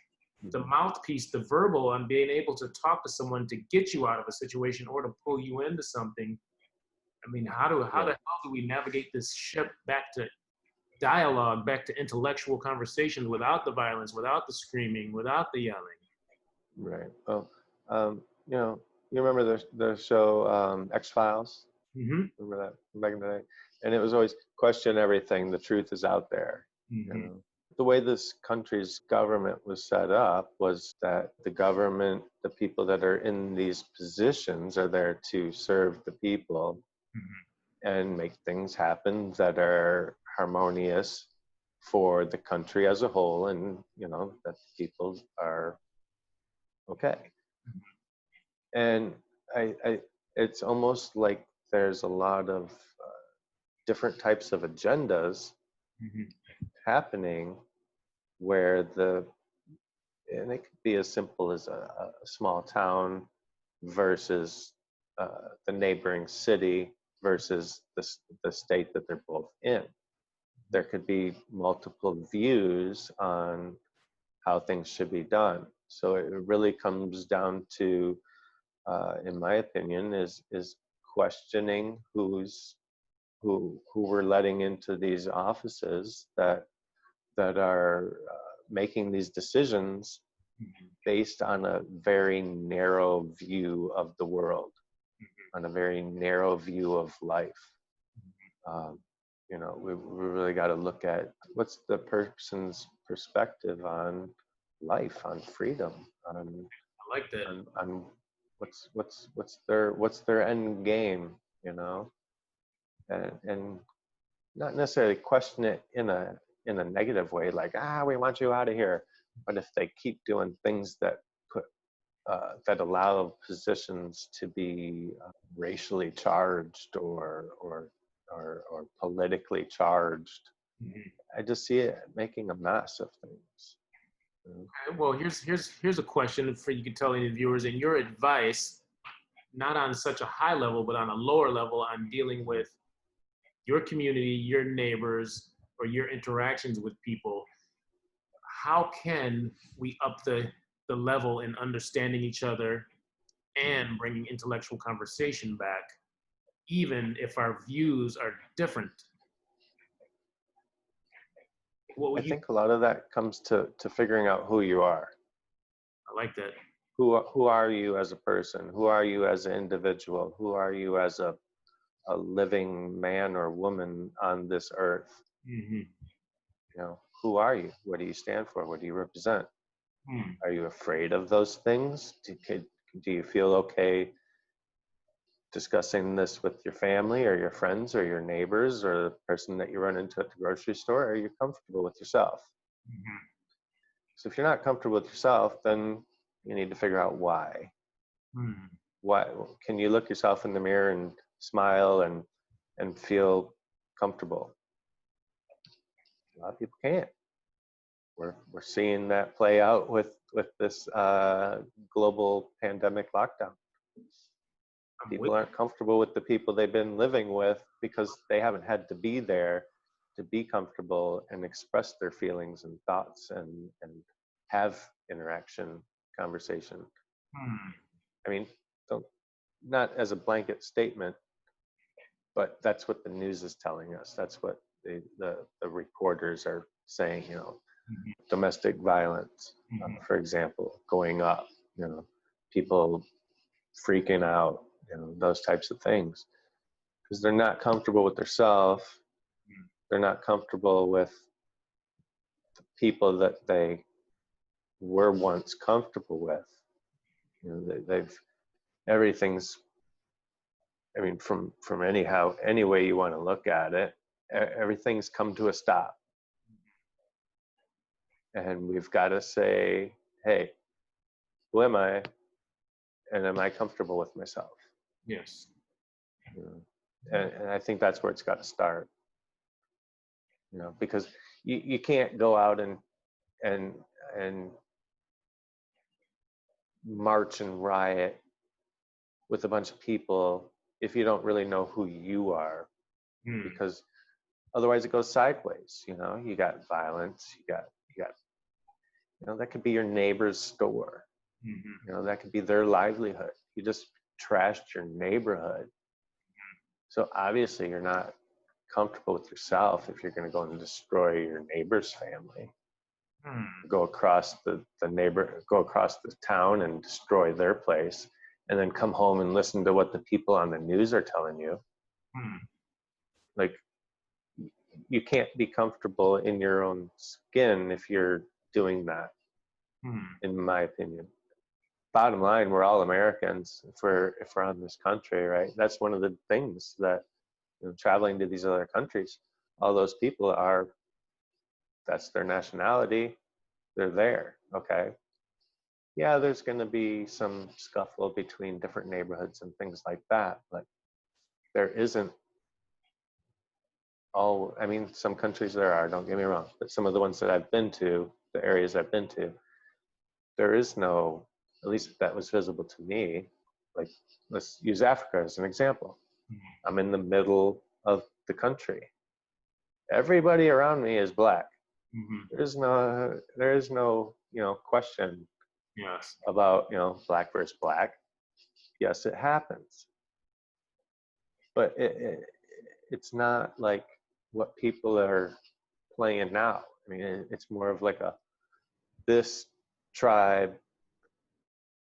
The mouthpiece, the verbal, and being able to talk to someone to get you out of a situation or to pull you into something. I mean, how the hell do we navigate this ship back to dialogue, back to intellectual conversations without the violence, without the screaming, without the yelling? Right. Well, you remember the show X-Files? Mm-hmm. Remember that back in the day? And it was always question everything. The truth is out there. Mm-hmm. The way this country's government was set up was that the government, the people that are in these positions are there to serve the people and make things happen that are harmonious for the country as a whole, and that people are okay. And it's almost like there's a lot of different types of agendas happening where and it could be as simple as a small town versus the neighboring city versus the state that they're both in. There could be multiple views on how things should be done. So it really comes down to, in my opinion, is questioning who we're letting into these offices that are making these decisions based on a very narrow view of the world, on a very narrow view of life. We really got to look at what's the person's perspective on life, on freedom, on I like that. on what's their end game, and not necessarily question it in a negative way, like, we want you out of here. But if they keep doing things that put that allow positions to be racially charged or politically charged, Mhm. I just see it making a mess of things. Okay, well, here's a question for you can tell any viewers, and your advice, not on such a high level, but on a lower level, on dealing with your community, your neighbors, or your interactions with people. How can we up the level in understanding each other and bringing intellectual conversation back, even if our views are different? What I would you? think a lot of that comes to figuring out who you are. I like that. Who are you as a person? Who are you as an individual? Who are you as a living man or woman on this earth? Mm-hmm. Who are you? What do you stand for? What do you represent? Mm. Are you afraid of those things? Do you feel okay discussing this with your family or your friends or your neighbors or the person that you run into at the grocery store? Are you comfortable with yourself? Mm-hmm. So if you're not comfortable with yourself, then you need to figure out why. Mm. Why can you look yourself in the mirror and smile and feel comfortable? A lot of people can't. We're seeing that play out with this global pandemic lockdown. I'm with. People aren't comfortable with the people they've been living with because they haven't had to be there to be comfortable and express their feelings and thoughts and have interaction, conversation. Mm. I mean, don't, not as a blanket statement, but that's what the news is telling us. That's what the reporters are saying. Mm-hmm. Domestic violence, Mm-hmm. for example, going up. People freaking out. Those types of things because they're not comfortable with themselves. They're not comfortable with the people that they were once comfortable with. They've everything's. I mean, from any way you want to look at it, everything's come to a stop, and we've got to say, "Hey, who am I, and am I comfortable with myself?" Yes. You know? And I think that's where it's got to start. Because you can't go out and and march and riot with a bunch of people if you don't really know who you are, Mm. because otherwise it goes sideways. You got violence, that could be your neighbor's store. Mm-hmm. That could be their livelihood. You just trashed your neighborhood. So obviously you're not comfortable with yourself if you're going to go and destroy your neighbor's family. Mm. Go across go across the town and destroy their place, and then come home and listen to what the people on the news are telling you. Mm. Like, you can't be comfortable in your own skin if you're doing that, Mm. in my opinion. Bottom line, we're all Americans if we're on this country, right? That's one of the things that, traveling to these other countries, all those people that's their nationality. They're there, okay? Yeah, there's going to be some scuffle between different neighborhoods and things like that, but there isn't I mean, some countries there are, don't get me wrong, but some of the ones that I've been to, the areas I've been to, there is no, at least that was visible to me. Like, let's use Africa as an example. I'm in the middle of the country. Everybody around me is black. Mm-hmm. There is no, question Yes. about, black versus black. Yes, it happens. But it's not like what people are playing now. I mean, it's more of like this tribe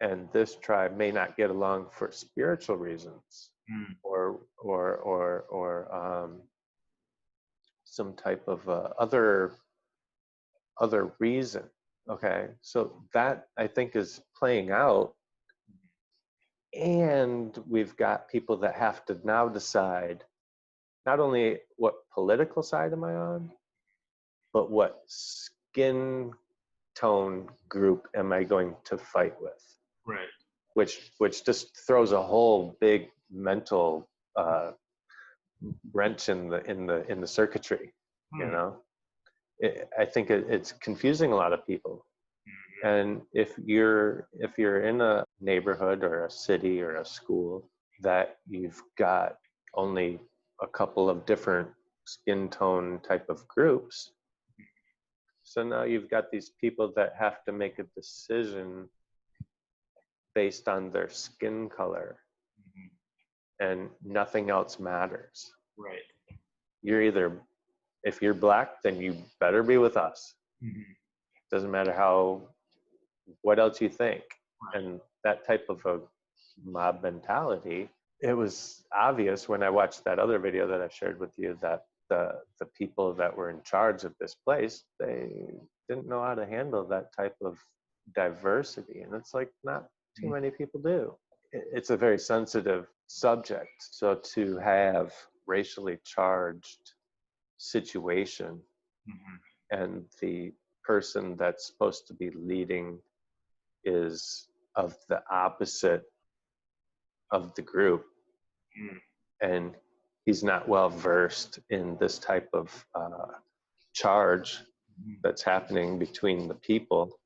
and this tribe may not get along for spiritual reasons, Mm. or some type of other reason. Okay, so that I think is playing out, and we've got people that have to now decide not only what political side am I on, but what skin tone group am I going to fight with? Right. Which just throws a whole big mental wrench in the circuitry. You know, I think it's confusing a lot of people. And if you're in a neighborhood or a city or a school that you've got only a couple of different skin tone type of groups, so now you've got these people that have to make a decision based on their skin color, and nothing else matters. Right. You're either, if you're black, then you better be with us. Doesn't matter what else you think. Right. And that type of a mob mentality, it was obvious when I watched that other video that I shared with you that the people that were in charge of this place, they didn't know how to handle that type of diversity. And it's like, not too many people do. It's a very sensitive subject. So to have racially charged situation and the person that's supposed to be leading is of the opposite of the group, and he's not well versed in this type of charge that's happening between the people,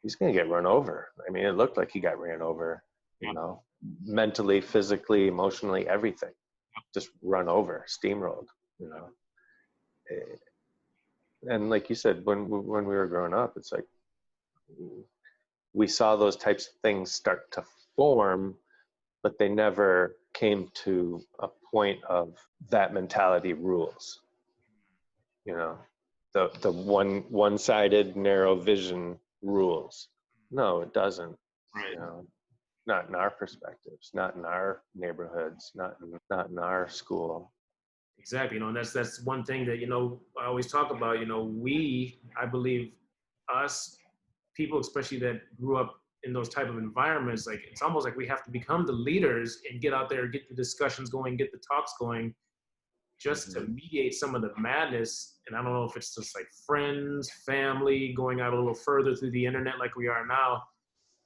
he's going to get run over. I mean, it looked like he got ran over, you know, mentally, physically, emotionally, everything. Just run over, steamrolled, you know. And like you said, when we were growing up, it's like we saw those types of things start to form, but they never came to a point of that mentality rules. You know, the one-sided narrow vision rules. No, it doesn't. Right. You know, not in our perspectives, not in our neighborhoods, not in our school. Exactly. You know, and that's one thing that, you know, I always talk about. You know, I believe us people, especially that grew up in those type of environments, like it's almost like we have to become the leaders and get out there, get the discussions going, get the talks going, just to mediate some of the madness. And I don't know if it's just like friends, family, going out a little further through the internet like we are now.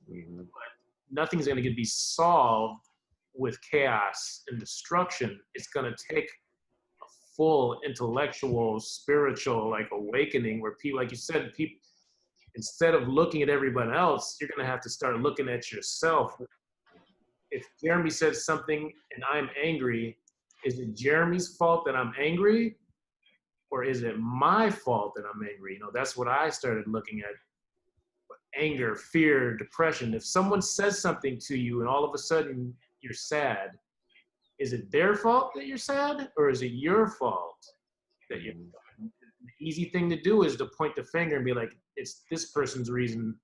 But nothing's going to be solved with chaos and destruction. It's going to take a full intellectual, spiritual, like awakening where people, like you said, people, instead of looking at everyone else, you're going to have to start looking at yourself. If Jeremy says something and I'm angry, is it Jeremy's fault that I'm angry? Or is it my fault that I'm angry? You know, that's what I started looking at. Anger, fear, depression. If someone says something to you and all of a sudden you're sad, is it their fault that you're sad? Or is it your fault that you're sad? The easy thing to do is to point the finger and be like, it's this person's reason.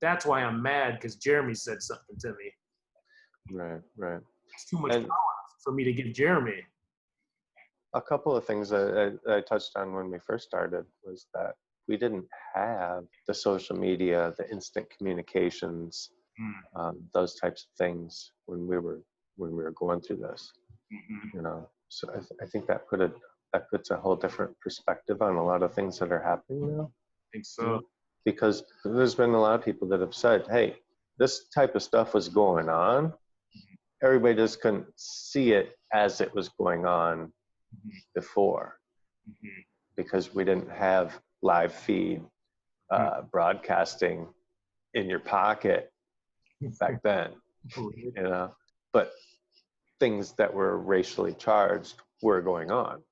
That's why I'm mad, because Jeremy said something to me. Right. It's too much power for me to give Jeremy. A couple of things that I touched on when we first started was that we didn't have the social media, the instant communications, those types of things when we were going through this. You know, so I think that puts a whole different perspective on a lot of things that are happening now. I think so. Because there's been a lot of people that have said, hey, this type of stuff was going on. Everybody just couldn't see it as it was going on before, because we didn't have live feed broadcasting in your pocket back then, you know. But things that were racially charged were going on.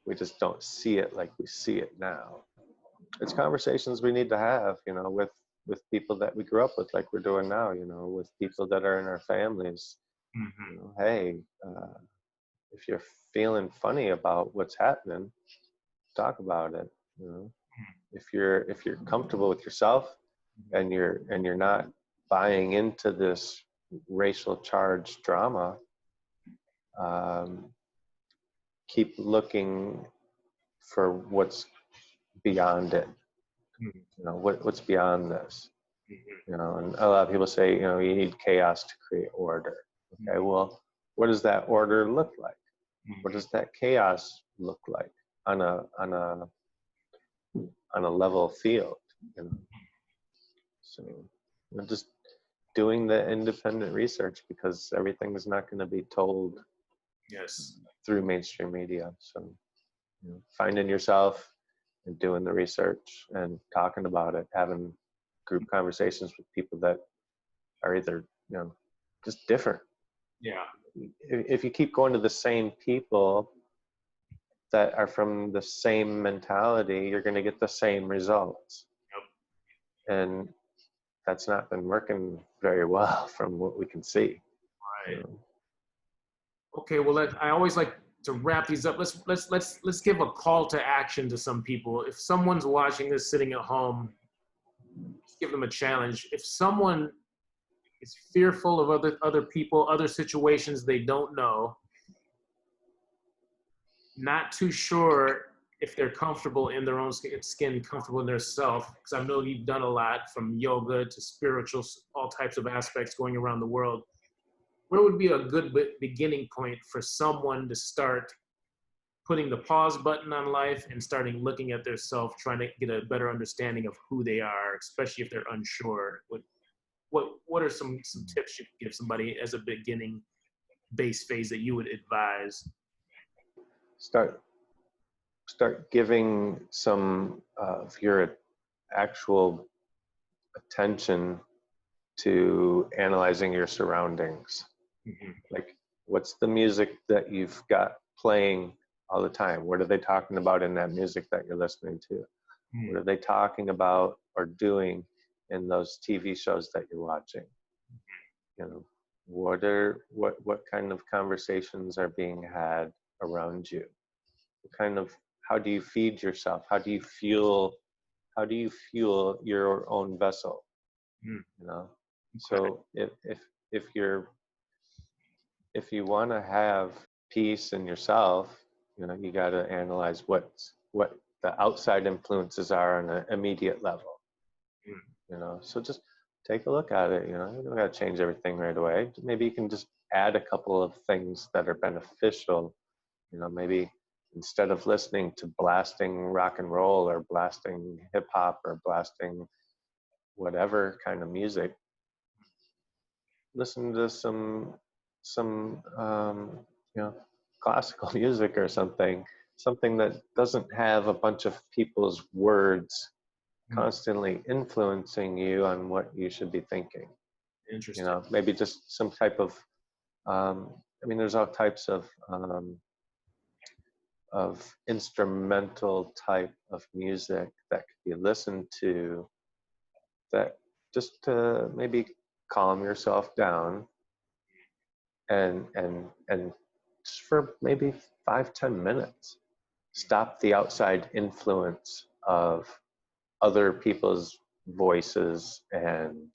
We just don't see it like we see it now. It's conversations we need to have, you know, with people that we grew up with, like we're doing now, you know, with people that are in our families. You know, hey, if you're feeling funny about what's happening, talk about it. You know, if you're comfortable with yourself and you're not buying into this racial charged drama, keep looking for what's beyond it. You know, what's beyond this. You know, and a lot of people say, you know, you need chaos to create order. Okay, well, what does that order look like? What does that chaos look like on a level field? You know? So, just doing the independent research, because everything is not going to be told Yes. through mainstream media. So, finding yourself and doing the research and talking about it, having group conversations with people that are either, just different. Yeah. If you keep going to the same people that are from the same mentality, you're going to get the same results. Yep. And that's not been working very well from what we can see. Right. Okay. Well, I always like to wrap these up. Let's give a call to action to some people. If someone's watching this sitting at home, let's give them a challenge. If someone is fearful of other people, other situations they don't know, not too sure if they're comfortable in their own skin, comfortable in their self, because I know you've done a lot from yoga to spiritual, all types of aspects going around the world. Where would be a good beginning point for someone to start putting the pause button on life and starting looking at their self, trying to get a better understanding of who they are, especially if they're unsure? What are some tips you could give somebody as a beginning base phase that you would advise? Start giving some of your actual attention to analyzing your surroundings. Mm-hmm. Like, what's the music that you've got playing all the time? What are they talking about in that music that you're listening to? Mm-hmm. What are they talking about or doing in those TV shows that you're watching? What kind of conversations are being had around you? How do you feed yourself? How do you fuel your own vessel? Okay. So if you want to have peace in yourself, you got to analyze what the outside influences are on an immediate level. So just take a look at it. You don't got to change everything right away. Maybe you can just add a couple of things that are beneficial. Maybe instead of listening to blasting rock and roll or blasting hip hop or blasting whatever kind of music, listen to some classical music or something that doesn't have a bunch of people's words constantly influencing you on what you should be thinking. Interesting. Maybe just some type of there's all types of instrumental type of music that could be listened to, that just to maybe calm yourself down and just for maybe 5-10 minutes, stop the outside influence of other people's voices and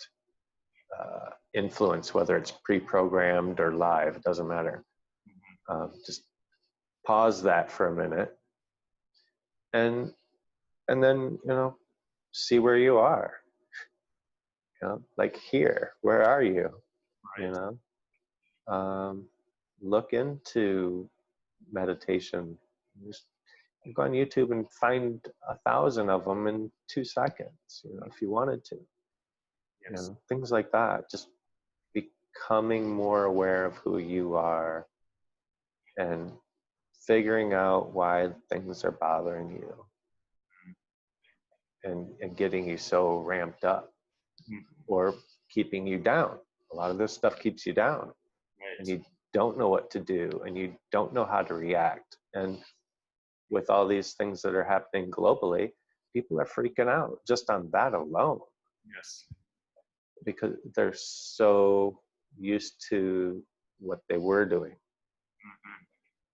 influence, whether it's pre-programmed or live, it doesn't matter. Just pause that for a minute and then see where you are. Like, here, where are you? Right. Look into meditation. Just go on YouTube and find 1,000 of them in 2 seconds, if you wanted to. Yes. Things like that. Just becoming more aware of who you are and figuring out why things are bothering you and getting you so ramped up or keeping you down. A lot of this stuff keeps you down. Right. And you don't know what to do and you don't know how to react. And with all these things that are happening globally, people are freaking out just on that alone. Yes. Because they're so used to what they were doing.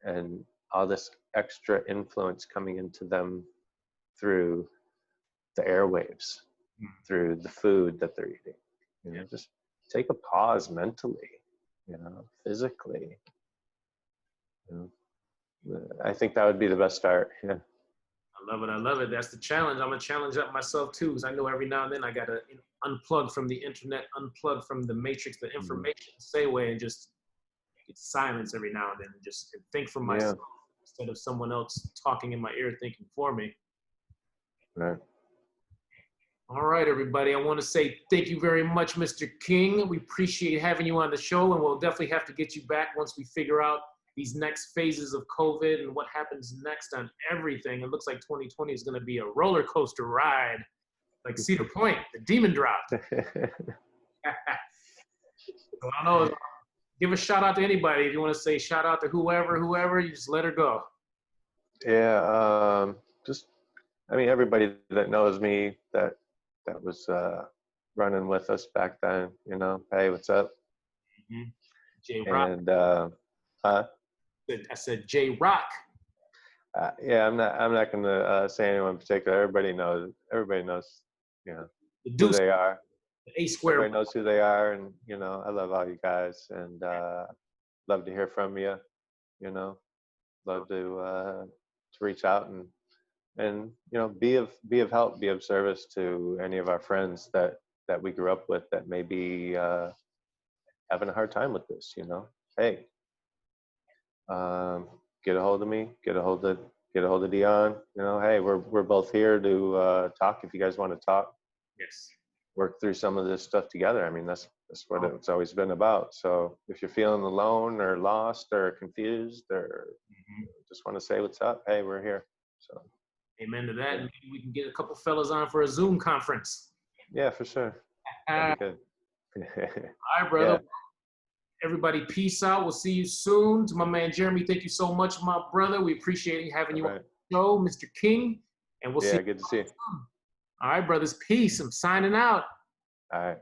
And all this extra influence coming into them through the airwaves, through the food that they're eating. Just take a pause mentally, physically. I think that would be the best start. Yeah. I love it. I love it. That's the challenge. I'm gonna challenge up myself too, because I know every now and then I gotta unplug from the internet, unplug from the matrix, the information, say away, and just get silence every now and then and just think for Yeah. myself instead of someone else talking in my ear thinking for me. Right. All right, everybody. I want to say thank you very much, Mr. King. We appreciate having you on the show, and we'll definitely have to get you back once we figure out these next phases of COVID and what happens next on everything. It looks like 2020 is going to be a roller coaster ride, like Cedar Point, the demon drop. So I don't know. Give a shout out to anybody. If you want to say shout out to whoever, you just let her go. Yeah. I mean, everybody that knows me that was running with us back then, you know, hey, what's up? Mm-hmm. J Rock. And huh? I said J Rock. Yeah, I'm not gonna say anyone in particular. Everybody knows, you know, The who they are. The A square. Everybody knows who they are, and you know, I love all you guys, and love to hear from you. You know, love to reach out and you know, be of help, be of service to any of our friends that we grew up with that may be having a hard time with this. You know, hey, get a hold of me, get a hold of Dion. You know, hey, we're both here to talk if you guys want to talk. Yes. Work through some of this stuff together. I mean, that's what it's always been about. So if you're feeling alone or lost or confused or just want to say what's up, hey, we're here. So amen to that. Maybe we can get a couple fellas on for a Zoom conference. yeah, for sure. That'd be good. All right, brother. Yeah. Everybody, peace out. We'll see you soon. To my man Jeremy, thank you so much, my brother. We appreciate having you on the show, Mr. King. And we'll see you. Yeah, good to see you. All right, brothers. Peace. I'm signing out. All right.